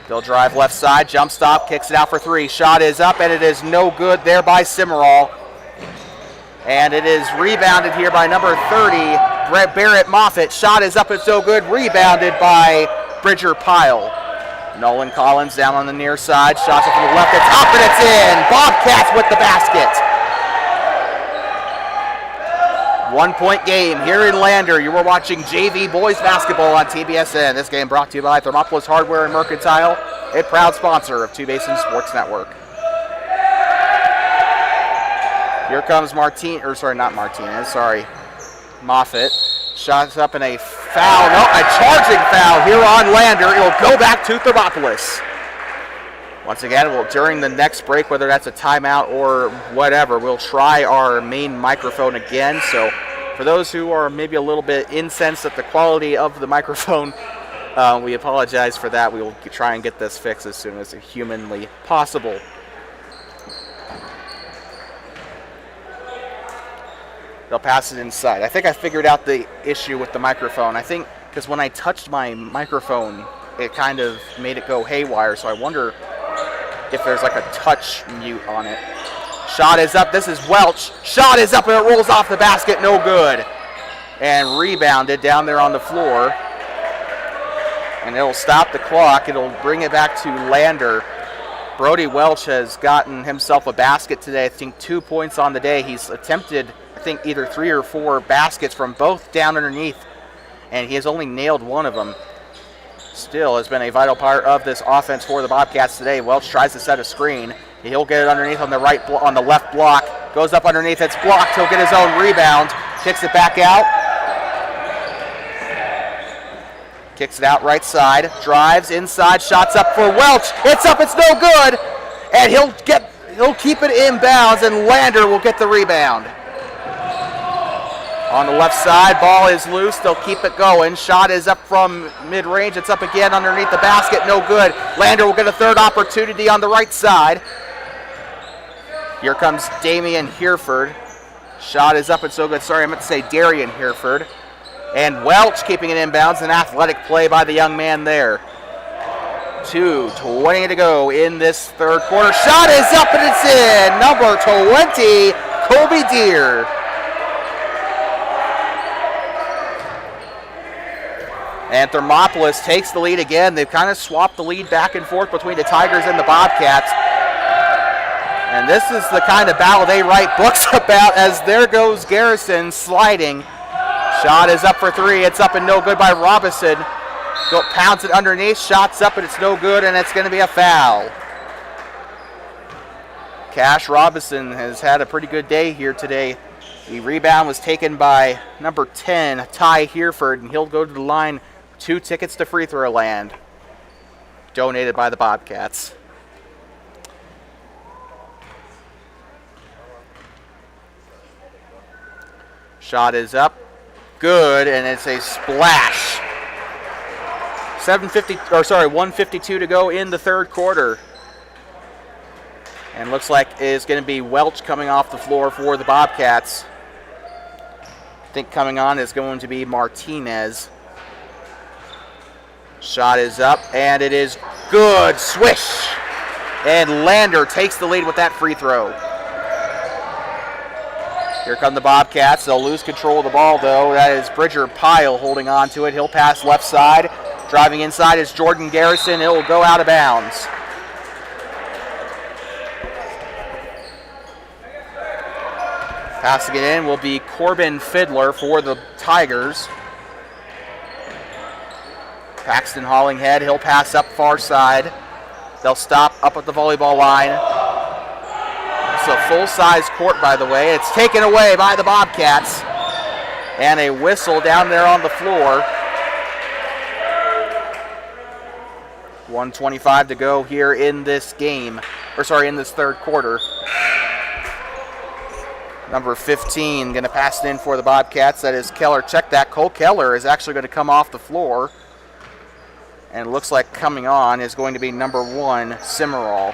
They'll drive left side. Jump stop. Kicks it out for three. Shot is up, and it is no good there by Cimarron. And it is rebounded here by number 30, Barrett Moffitt. Shot is up, it's no good. Rebounded by Bridger Pyle. Nolan Collins down on the near side. Shots up from the left. It's up, and it's in. Bobcats with the basket. 1 point game here in Lander. You were watching JV Boys Basketball on TBSN. This game brought to you by Thermopolis Hardware and Mercantile, a proud sponsor of Two Basin Sports Network. Here comes Moffitt. Shots up in a foul. No, a charging foul here on Lander. It will go back to Thermopolis. Once again, during the next break, whether that's a timeout or whatever, we'll try our main microphone again. So for those who are maybe a little bit incensed at the quality of the microphone, we apologize for that. We will try and get this fixed as soon as humanly possible. They'll pass it inside. I think I figured out the issue with the microphone. I think because when I touched my microphone, it kind of made it go haywire, so I wonder if there's like a touch mute on it. Shot is up. This is Welch. Shot is up, and it rolls off the basket. No good. And rebounded down there on the floor. And it'll stop the clock. It'll bring it back to Lander. Brody Welch has gotten himself a basket today. I think 2 points on the day. He's attempted, I think, either 3 or 4 baskets from both down underneath, and he has only nailed one of them. Still has been a vital part of this offense for the Bobcats today. Welch tries to set a screen. He'll get it underneath on the on the left block. Goes up underneath. It's blocked. He'll get his own rebound. Kicks it back out. Kicks it out right side. Drives inside. Shots up for Welch. It's up. It's no good. And he'll keep it inbounds, and Lander will get the rebound. On the left side, ball is loose. They'll keep it going. Shot is up from mid-range. It's up again underneath the basket. No good. Lander will get a third opportunity on the right side. Here comes Damian Hereford. Shot is up and so good. Sorry, I meant to say Darian Hereford. And Welch keeping it inbounds. An athletic play by the young man there. 2:20 to go in this third quarter. Shot is up and it's in. Number 20, Kobe Deere. And Thermopolis takes the lead again. They've kind of swapped the lead back and forth between the Tigers and the Bobcats. And this is the kind of battle they write books about, as there goes Garrison sliding. Shot is up for three. It's up and no good by Robinson. Pounds it underneath. Shot's up and it's no good, and it's going to be a foul. Cash Robinson has had a pretty good day here today. The rebound was taken by number 10, Ty Hereford, and he'll go to the line. 2 tickets to free throw land, donated by the Bobcats. Shot is up, good, and it's a splash. 1:52 to go in the third quarter. And looks like it's going to be Welch coming off the floor for the Bobcats. I think coming on is going to be Martinez. Shot is up, and it is good. Swish! And Lander takes the lead with that free throw. Here come the Bobcats. They'll lose control of the ball, though. That is Bridger Pyle holding on to it. He'll pass left side. Driving inside is Jordan Garrison. It will go out of bounds. Passing it in will be Corbin Fiddler for the Tigers. Paxton Hollinghead, he'll pass up far side. They'll stop up at the volleyball line. It's a full-size court, by the way. It's taken away by the Bobcats. And a whistle down there on the floor. 1:25 to go here in this game. In this third quarter. Number 15 going to pass it in for the Bobcats. That is Keller. Check that. Cole Keller is actually going to come off the floor. And it looks like coming on is going to be number 1, Cimarron.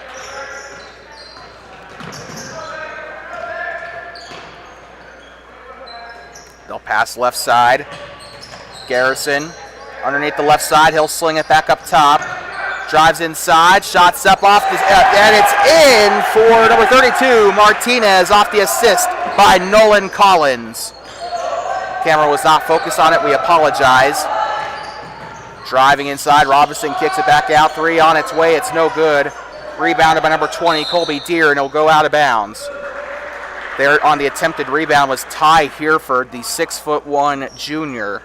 They'll Pass left side. Garrison underneath the left side. He'll sling it back up top. Drives inside. Shots up off the, and it's in for number 32, Martinez, off the assist by Nolan Collins. Camera was not focused on it. We apologize. Driving inside. Robinson kicks it back out. 3 on its way. It's no good. Rebounded by number 20, Colby Deere, and it'll go out of bounds. There on the attempted rebound was Ty Hereford, the 6'1" junior.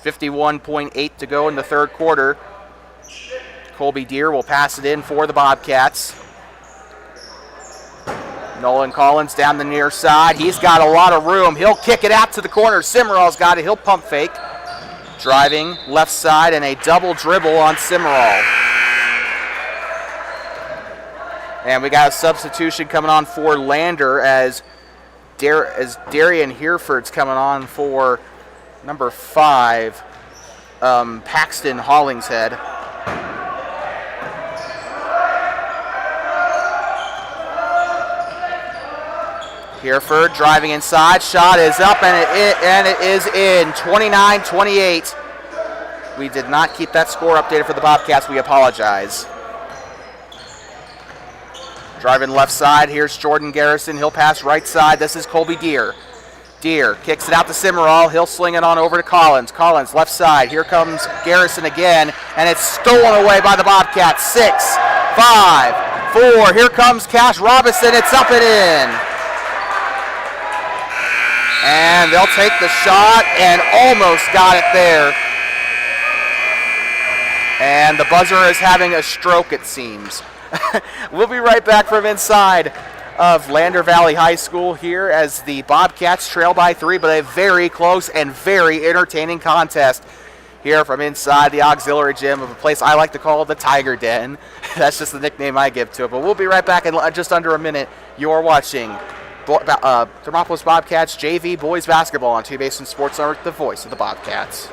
51.8 to go in the third quarter. Colby Deere will pass it in for the Bobcats. Nolan Collins down the near side. He's got a lot of room. He'll kick it out to the corner. Simmerall's got it. He'll pump fake. Driving left side and a double dribble on Simmerall. And we got a substitution coming on for Lander as Darian Hereford's coming on for number 5, Paxton Hollingshead. Hereford driving inside. Shot is up and it is in. 29-28. We did not keep that score updated for the Bobcats. We apologize. Driving left side, here's Jordan Garrison. He'll pass right side. This is Colby Deere. Deere kicks it out to Simmerall. He'll sling it on over to Collins. Collins left side. Here comes Garrison again, and it's stolen away by the Bobcats. 6, 5, 4. Here comes Cash Robinson. It's up and in. And they'll take the shot and almost got it there. And the buzzer is having a stroke, it seems. We'll be right back from inside of Lander Valley High School here as the Bobcats trail by 3, but a very close and very entertaining contest here from inside the auxiliary gym of a place I like to call the Tiger Den. That's just the nickname I give to it. But we'll be right back in just under a minute. You're watching Thermopolis Bobcats JV Boys Basketball on T-Basin Sports Network, the voice of the Bobcats.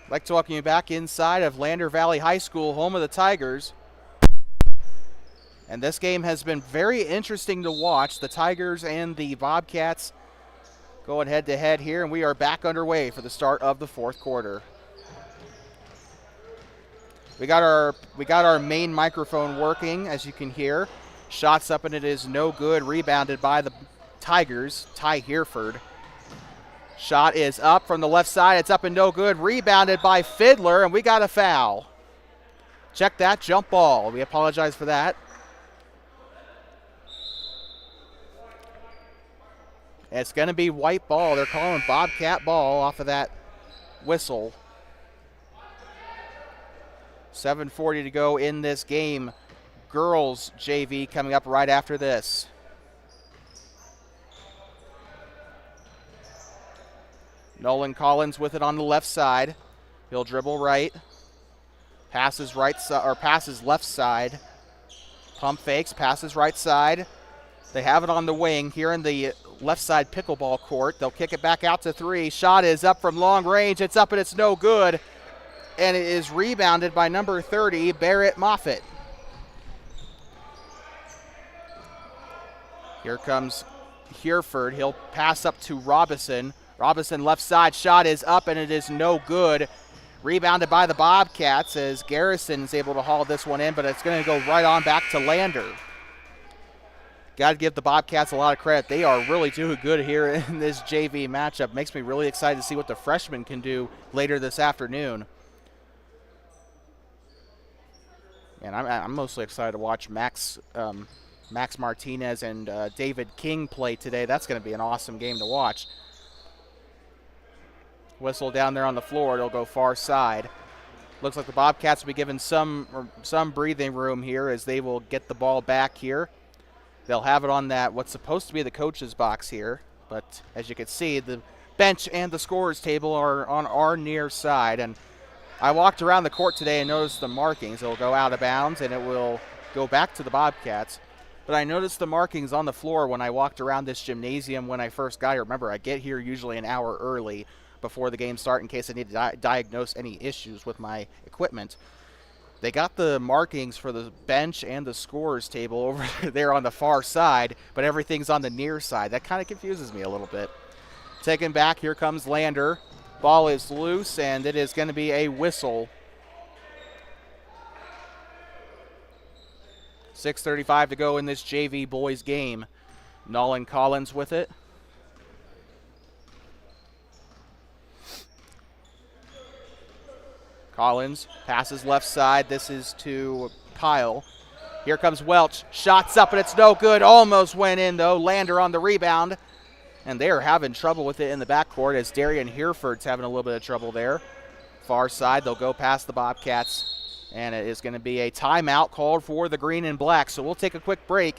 I'd like to welcome you back inside of Lander Valley High School, home of the Tigers. And this game has been very interesting to watch. The Tigers and the Bobcats going head-to-head here, and we are back underway for the start of the fourth quarter. We got our main microphone working, as you can hear. Shots up, and it is no good. Rebounded by the Tigers, Ty Hereford. Shot is up from the left side. It's up and no good. Rebounded by Fiddler, and we got a foul. Check that, jump ball. We apologize for that. It's going to be white ball. They're calling Bobcat ball off of that whistle. 7:40 to go in this game. Girls JV coming up right after this. Nolan Collins with it on the left side. He'll dribble right. Passes right side or passes left side. Pump fakes, passes right side. They have it on the wing here in the left side pickleball court. They'll kick it back out to 3. Shot is up from long range. It's up and it's no good. And it is rebounded by number 30, Barrett Moffitt. Here comes Hereford. He'll pass up to Robinson. Robinson left side. Shot is up and it is no good. Rebounded by the Bobcats as Garrison is able to haul this one in, but it's going to go right on back to Lander. Got to give the Bobcats a lot of credit. They are really doing good here in this JV matchup. Makes me really excited to see what the freshmen can do later this afternoon. And I'm mostly excited to watch Max Martinez and David King play today. That's going to be an awesome game to watch. Whistle down there on the floor. It'll go far side. Looks like the Bobcats will be given some breathing room here as they will get the ball back here. They'll have it on that what's supposed to be the coach's box here. But as you can see, the bench and the scorer's table are on our near side. And I walked around the court today and noticed the markings. It'll go out of bounds and it will go back to the Bobcats. But I noticed the markings on the floor when I walked around this gymnasium when I first got here. Remember, I get here usually an hour early before the game start in case I need to diagnose any issues with my equipment. They got the markings for the bench and the scorer's table over there on the far side, but everything's on the near side. That kind of confuses me a little bit. Taken back, here comes Lander. Ball is loose, and it is going to be a whistle. 6:35 to go in this JV boys game. Nolan Collins with it. Collins passes left side. This is to Kyle. Here comes Welch. Shots up, and it's no good. Almost went in, though. Lander on the rebound. And they are having trouble with it in the backcourt as Darian Hereford's having a little bit of trouble there. Far side, they'll go past the Bobcats. And it is going to be a timeout called for the green and black. So we'll take a quick break.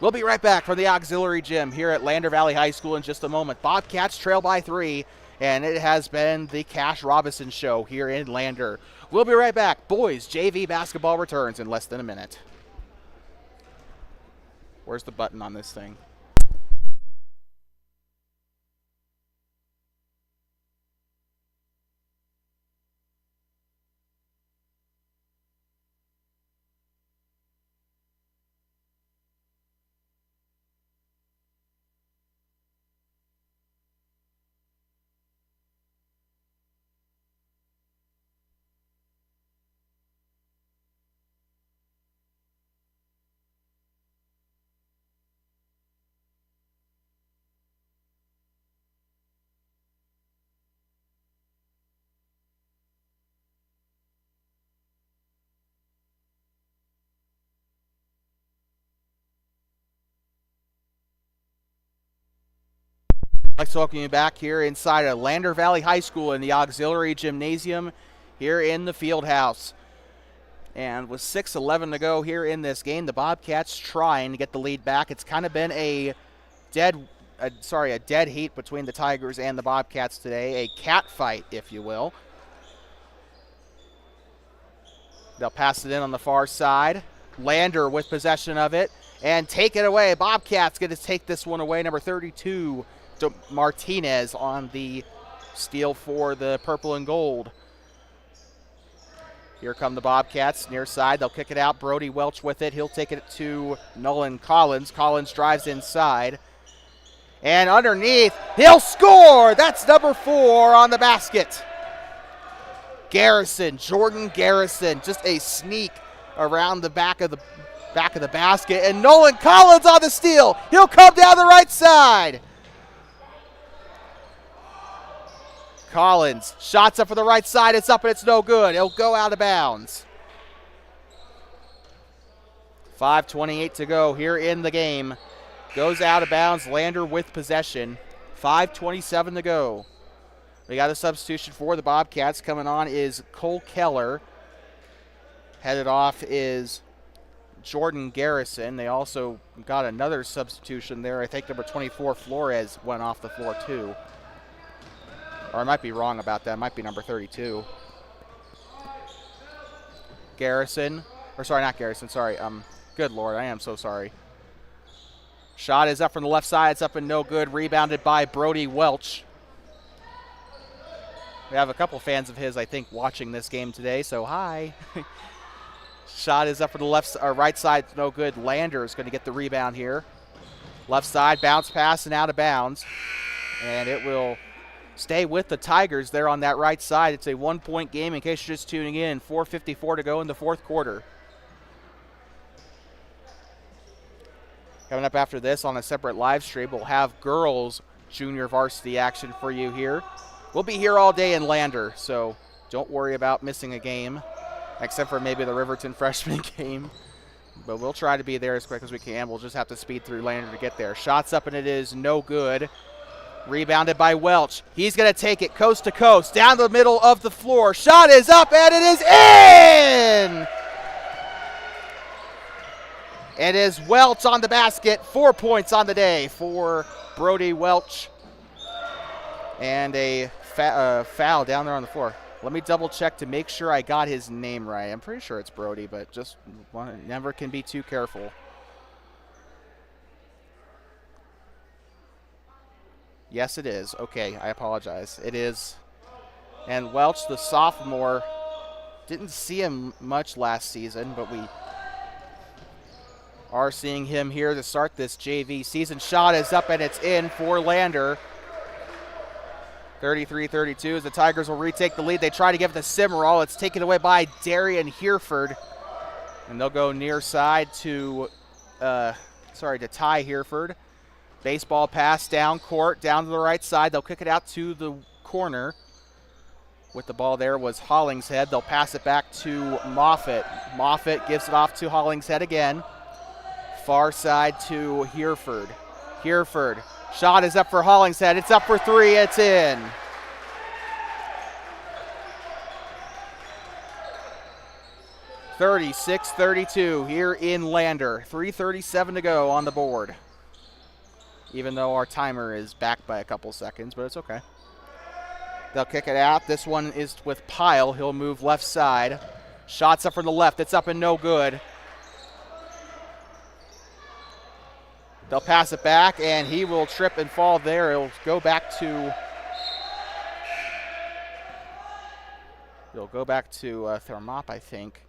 We'll be right back from the auxiliary gym here at Lander Valley High School in just a moment. Bobcats trail by 3. And it has been the Cash Robinson Show here in Lander. We'll be right back. Boys JV basketball returns in less than a minute. Where's the button on this thing? I'd like to welcome you back here inside of Lander Valley High School in the auxiliary gymnasium here in the field house. And with 6:11 to go here in this game, the Bobcats trying to get the lead back. It's kind of been a dead heat between the Tigers and the Bobcats today, a cat fight, if you will. They'll pass it in on the far side. Lander with possession of it and take it away. Bobcats going to take this one away. Number 32, Martinez on the steal for the purple and gold. Here come the Bobcats near side. They'll kick it out. Brody Welch with it. He'll take it to Nolan Collins. Collins drives inside. And underneath, he'll score! That's number 4 on the basket. Jordan Garrison, just a sneak around the back of the basket. And Nolan Collins on the steal. He'll come down the right side. Collins, shots up for the right side. It's up and it's no good. It'll go out of bounds. 5:28 to go here in the game. Goes out of bounds. Lander with possession. 5:27 to go. We got a substitution for the Bobcats. Coming on is Cole Keller. Headed off is Jordan Garrison. They also got another substitution there. I think number 24, Flores, went off the floor too. Or I might be wrong about that. It might be number 32. Garrison. Or sorry, not Garrison. Sorry. Good Lord, I am so sorry. Shot is up from the left side. It's up and no good. Rebounded by Brody Welch. We have a couple fans of his, I think, watching this game today, so hi. Shot is up from the right side. It's no good. Lander is going to get the rebound here. Left side, bounce pass and out of bounds. And it will stay with the Tigers there on that right side. It's a 1-point game in case you're just tuning in. 4:54 to go in the fourth quarter. Coming up after this on a separate live stream, we'll have girls junior varsity action for you here. We'll be here all day in Lander, so don't worry about missing a game, except for maybe the Riverton freshman game. But we'll try to be there as quick as we can. We'll just have to speed through Lander to get there. Shots up, and it is no good. Rebounded by Welch. He's going to take it coast to coast, down the middle of the floor. Shot is up, and it is in! It is Welch on the basket. 4 points on the day for Brody Welch. And a foul down there on the floor. Let me double check to make sure I got his name right. I'm pretty sure it's Brody, but just never can be too careful. Yes, it is. Okay, I apologize. It is. And Welch, the sophomore, didn't see him much last season, but we are seeing him here to start this JV season. Shot is up, and it's in for Lander. 33-32 as the Tigers will retake the lead. They try to give it to Simmerall. It's taken away by Darian Hereford. And they'll go near side to Ty Hereford. Baseball pass down court, down to the right side. They'll kick it out to the corner. With the ball there was Hollingshead. They'll pass it back to Moffitt. Moffitt gives it off to Hollingshead again. Far side to Hereford. Hereford. Shot is up for Hollingshead. It's up for three. It's in. (36-32) here in Lander. 3:37 to go on the board. Even though our timer is back by a couple seconds, but it's okay. They'll kick it out. This one is with Pyle. He'll move left side. Shots up from the left. It's up and no good. They'll pass it back, and he will trip and fall there. It'll go back to Thermop, I think.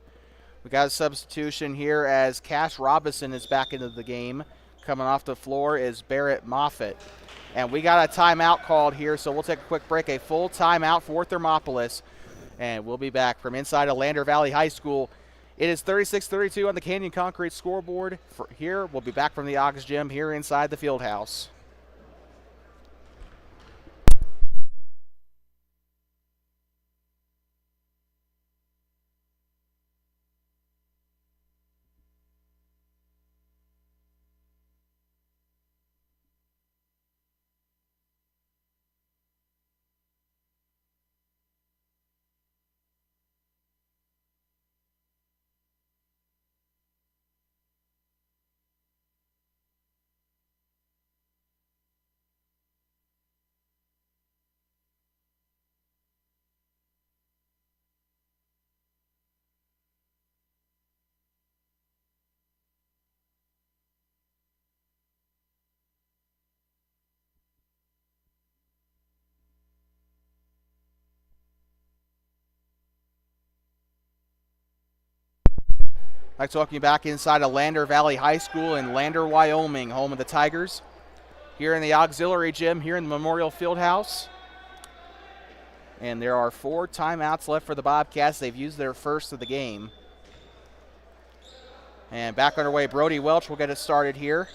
We got a substitution here as Cash Robinson is back into the game. Coming off the floor is Barrett Moffitt. And we got a timeout called here, so we'll take a quick break. A full timeout for Thermopolis. And we'll be back from inside of Lander Valley High School. It is 36-32 on the Canyon Concrete scoreboard. Here, we'll be back from the Ox Gym here inside the field house. I'd like to welcome you back inside of Lander Valley High School in Lander, Wyoming, home of the Tigers. Here in the auxiliary gym, here in the Memorial Fieldhouse. And there are 4 timeouts left for the Bobcats. They've used their first of the game. And back underway, Brody Welch will get it started here.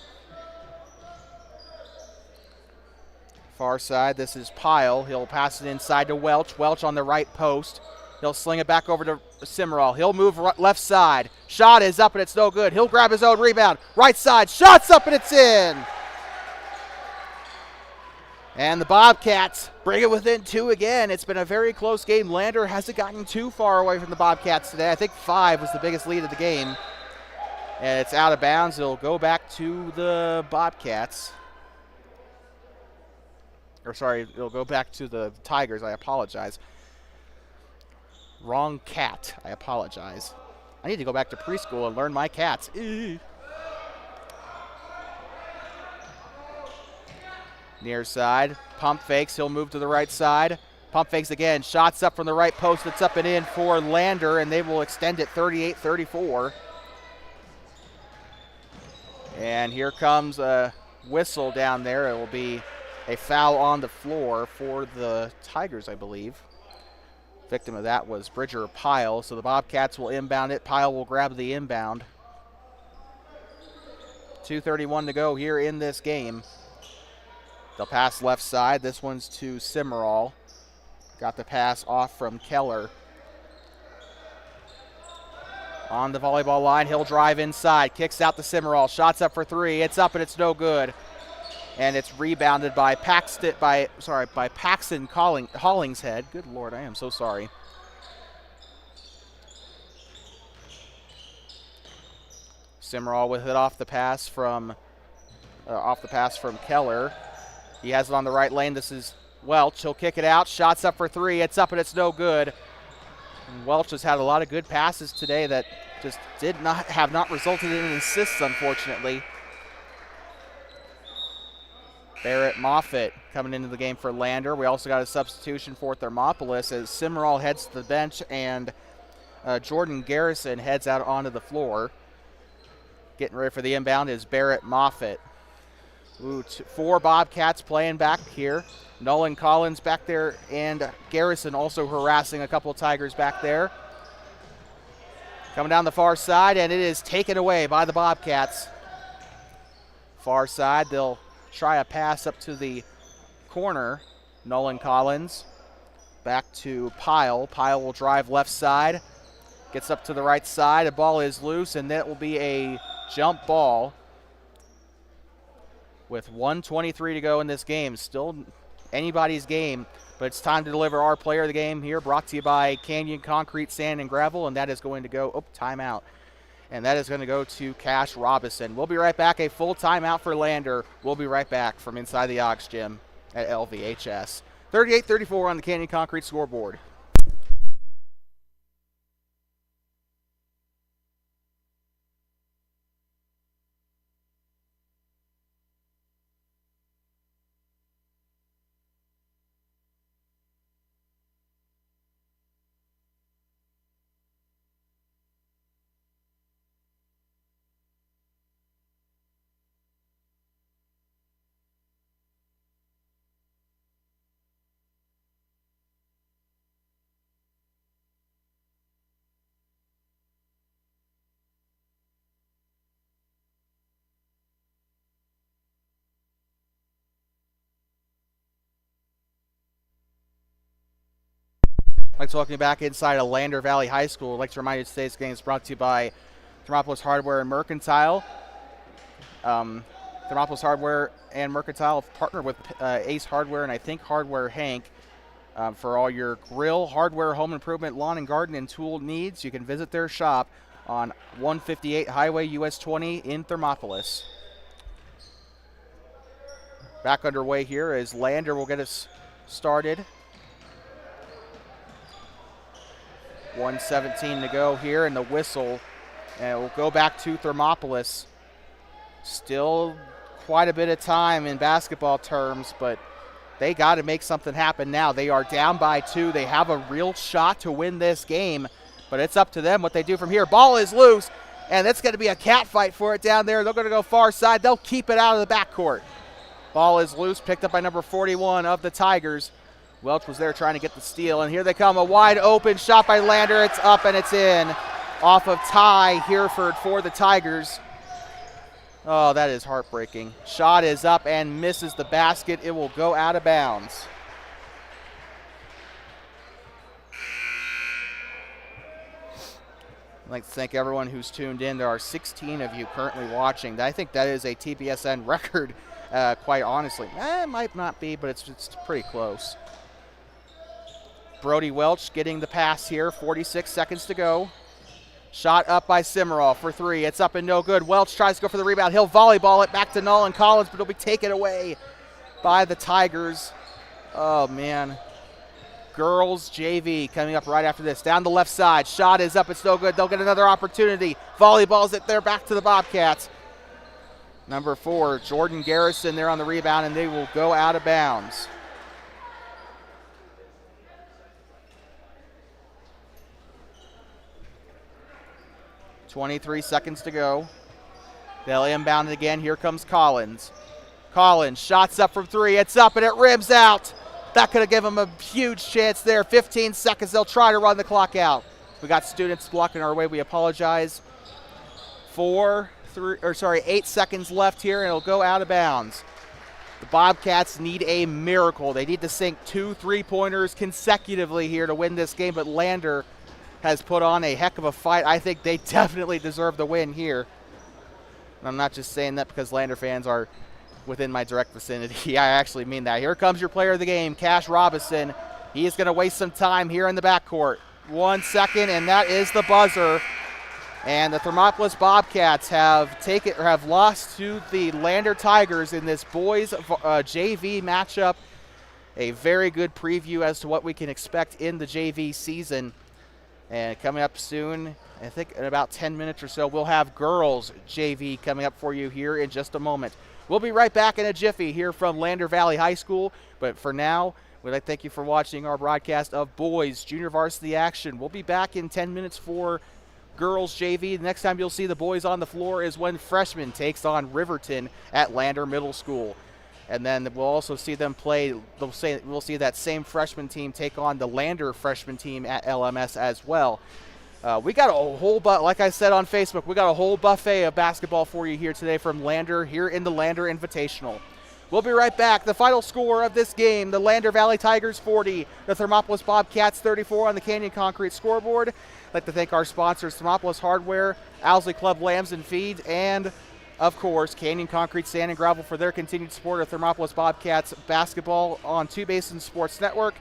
Far side, this is Pyle. He'll pass it inside to Welch. Welch on the right post. He'll sling it back over to Simmerall. He'll move left side. Shot is up and it's no good. He'll grab his own rebound. Right side, shot's up and it's in. And the Bobcats bring it within 2 again. It's been a very close game. Lander hasn't gotten too far away from the Bobcats today. I think 5 was the biggest lead of the game. And it's out of bounds. It'll go back to the Bobcats. It'll go back to the Tigers. I apologize. Wrong cat. I apologize. I need to go back to preschool and learn my cats. Near side. Pump fakes. He'll move to the right side. Pump fakes again. Shots up from the right post. It's up and in for Lander, and they will extend it 38-34. And here comes a whistle down there. It will be a foul on the floor for the Tigers, I believe. Victim of that was Bridger Pyle, so the Bobcats will inbound it. Pyle will grab the inbound. 2:31 to go here in this game. They'll pass left side. This one's to Simmerall. Got the pass off from Keller. On the volleyball line, he'll drive inside. Kicks out to Simmerall. Shots up for three. It's up and it's no good. And it's rebounded by Paxton Hollingshead. Good Lord, I am so sorry. Simmerall with it off the pass from Keller. He has it on the right lane. This is Welch. He'll kick it out. Shots up for three. It's up and it's no good. And Welch has had a lot of good passes today that just have not resulted in assists, unfortunately. Barrett Moffitt coming into the game for Lander. We also got a substitution for Thermopolis as Simmerall heads to the bench and Jordan Garrison heads out onto the floor. Getting ready for the inbound is Barrett Moffitt. 4 Bobcats playing back here. Nolan Collins back there and Garrison also harassing a couple of Tigers back there. Coming down the far side, and it is taken away by the Bobcats. Far side, they'll try a pass up to the corner. Nolan Collins back to Pyle. Pyle will drive left side. Gets up to the right side. The ball is loose, and that will be a jump ball. With 1:23 to go in this game. Still anybody's game, but it's time to deliver our player of the game here, brought to you by Canyon Concrete, Sand, and Gravel, and that is going to go, timeout. And that is going to go to Cash Robinson. We'll be right back. A full timeout for Lander. We'll be right back from inside the Ox Gym at LVHS. 38-34 on the Canyon Concrete scoreboard. I'd like to welcome you back inside of Lander Valley High School. I'd like to remind you today's game is brought to you by Thermopolis Hardware and Mercantile. Thermopolis Hardware and Mercantile have partnered with Ace Hardware and I think Hardware Hank for all your grill, hardware, home improvement, lawn and garden, and tool needs. You can visit their shop on 158 Highway US 20 in Thermopolis. Back underway here as Lander will get us started. 1:17 to go here, and the whistle, and it will go back to Thermopolis. Still quite a bit of time in basketball terms, but they got to make something happen now. They are down by 2. They have a real shot to win this game, but it's up to them what they do from here. Ball is loose, and it's going to be a cat fight for it down there. They're going to go far side. They'll keep it out of the backcourt. Ball is loose, picked up by number 41 of the Tigers. Welch was there trying to get the steal, and here they come. A wide open shot by Lander. It's up and it's in. Off of Ty Hereford for the Tigers. Oh, that is heartbreaking. Shot is up and misses the basket. It will go out of bounds. I'd like to thank everyone who's tuned in. There are 16 of you currently watching. I think that is a TPSN record, quite honestly. It might not be, but it's pretty close. Brody Welch getting the pass here. 46 seconds to go. Shot up by Simmerall for 3. It's up and no good. Welch tries to go for the rebound. He'll volleyball it back to Nolan Collins, but it'll be taken away by the Tigers. Oh, man. Girls JV coming up right after this. Down the left side. Shot is up. It's no good. They'll get another opportunity. Volleyballs it there back to the Bobcats. Number 4, Jordan Garrison there on the rebound, and they will go out of bounds. .23 seconds to go. They'll inbound it again. Here comes Collins. Collins, shots up from 3. It's up and it rims out. That could have given them a huge chance there. 15 seconds. They'll try to run the clock out. We got students blocking our way. We apologize. 8 seconds left here, and it'll go out of bounds. The Bobcats need a miracle. They need to sink 2 3-pointers consecutively here to win this game, but Lander has put on a heck of a fight. I think they definitely deserve the win here. And I'm not just saying that because Lander fans are within my direct vicinity. I actually mean that. Here comes your player of the game, Cash Robinson. He is going to waste some time here in the backcourt. 1 second, and that is the buzzer. And the Thermopolis Bobcats have lost to the Lander Tigers in this boys JV matchup. A very good preview as to what we can expect in the JV season. And coming up soon, I think in about 10 minutes or so, we'll have girls JV coming up for you here in just a moment. We'll be right back in a jiffy here from Lander Valley High School. But for now, we'd like to thank you for watching our broadcast of boys junior varsity action. We'll be back in 10 minutes for girls JV. The next time you'll see the boys on the floor is when freshmen takes on Riverton at Lander Middle School. And then we'll also see them play. We'll see that same freshman team take on the Lander freshman team at LMS as well. We got a whole, like I said on Facebook, we got a whole buffet of basketball for you here today from Lander here in the Lander Invitational. We'll be right back. The final score of this game, the Lander Valley Tigers 40, the Thermopolis Bobcats 34 on the Canyon Concrete scoreboard. I'd like to thank our sponsors, Thermopolis Hardware, Owsley Club Lambs and Feed, and, of course, Canyon Concrete Sand and Gravel for their continued support of Thermopolis Bobcats basketball on Two Basin Sports Network.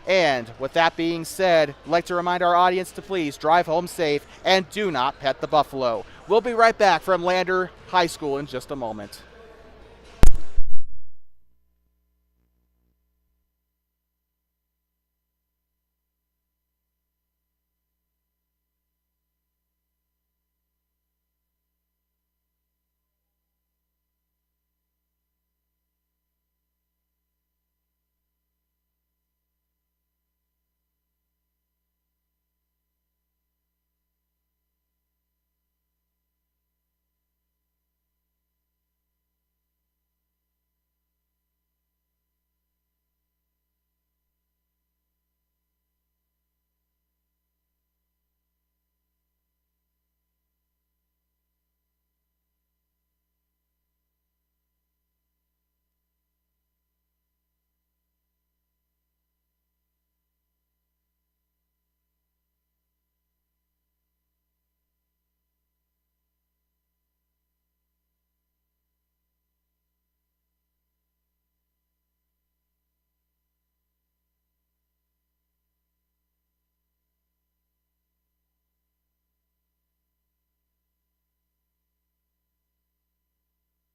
And with that being said, I'd like to remind our audience to please drive home safe and do not pet the buffalo. We'll be right back from Lander High School in just a moment.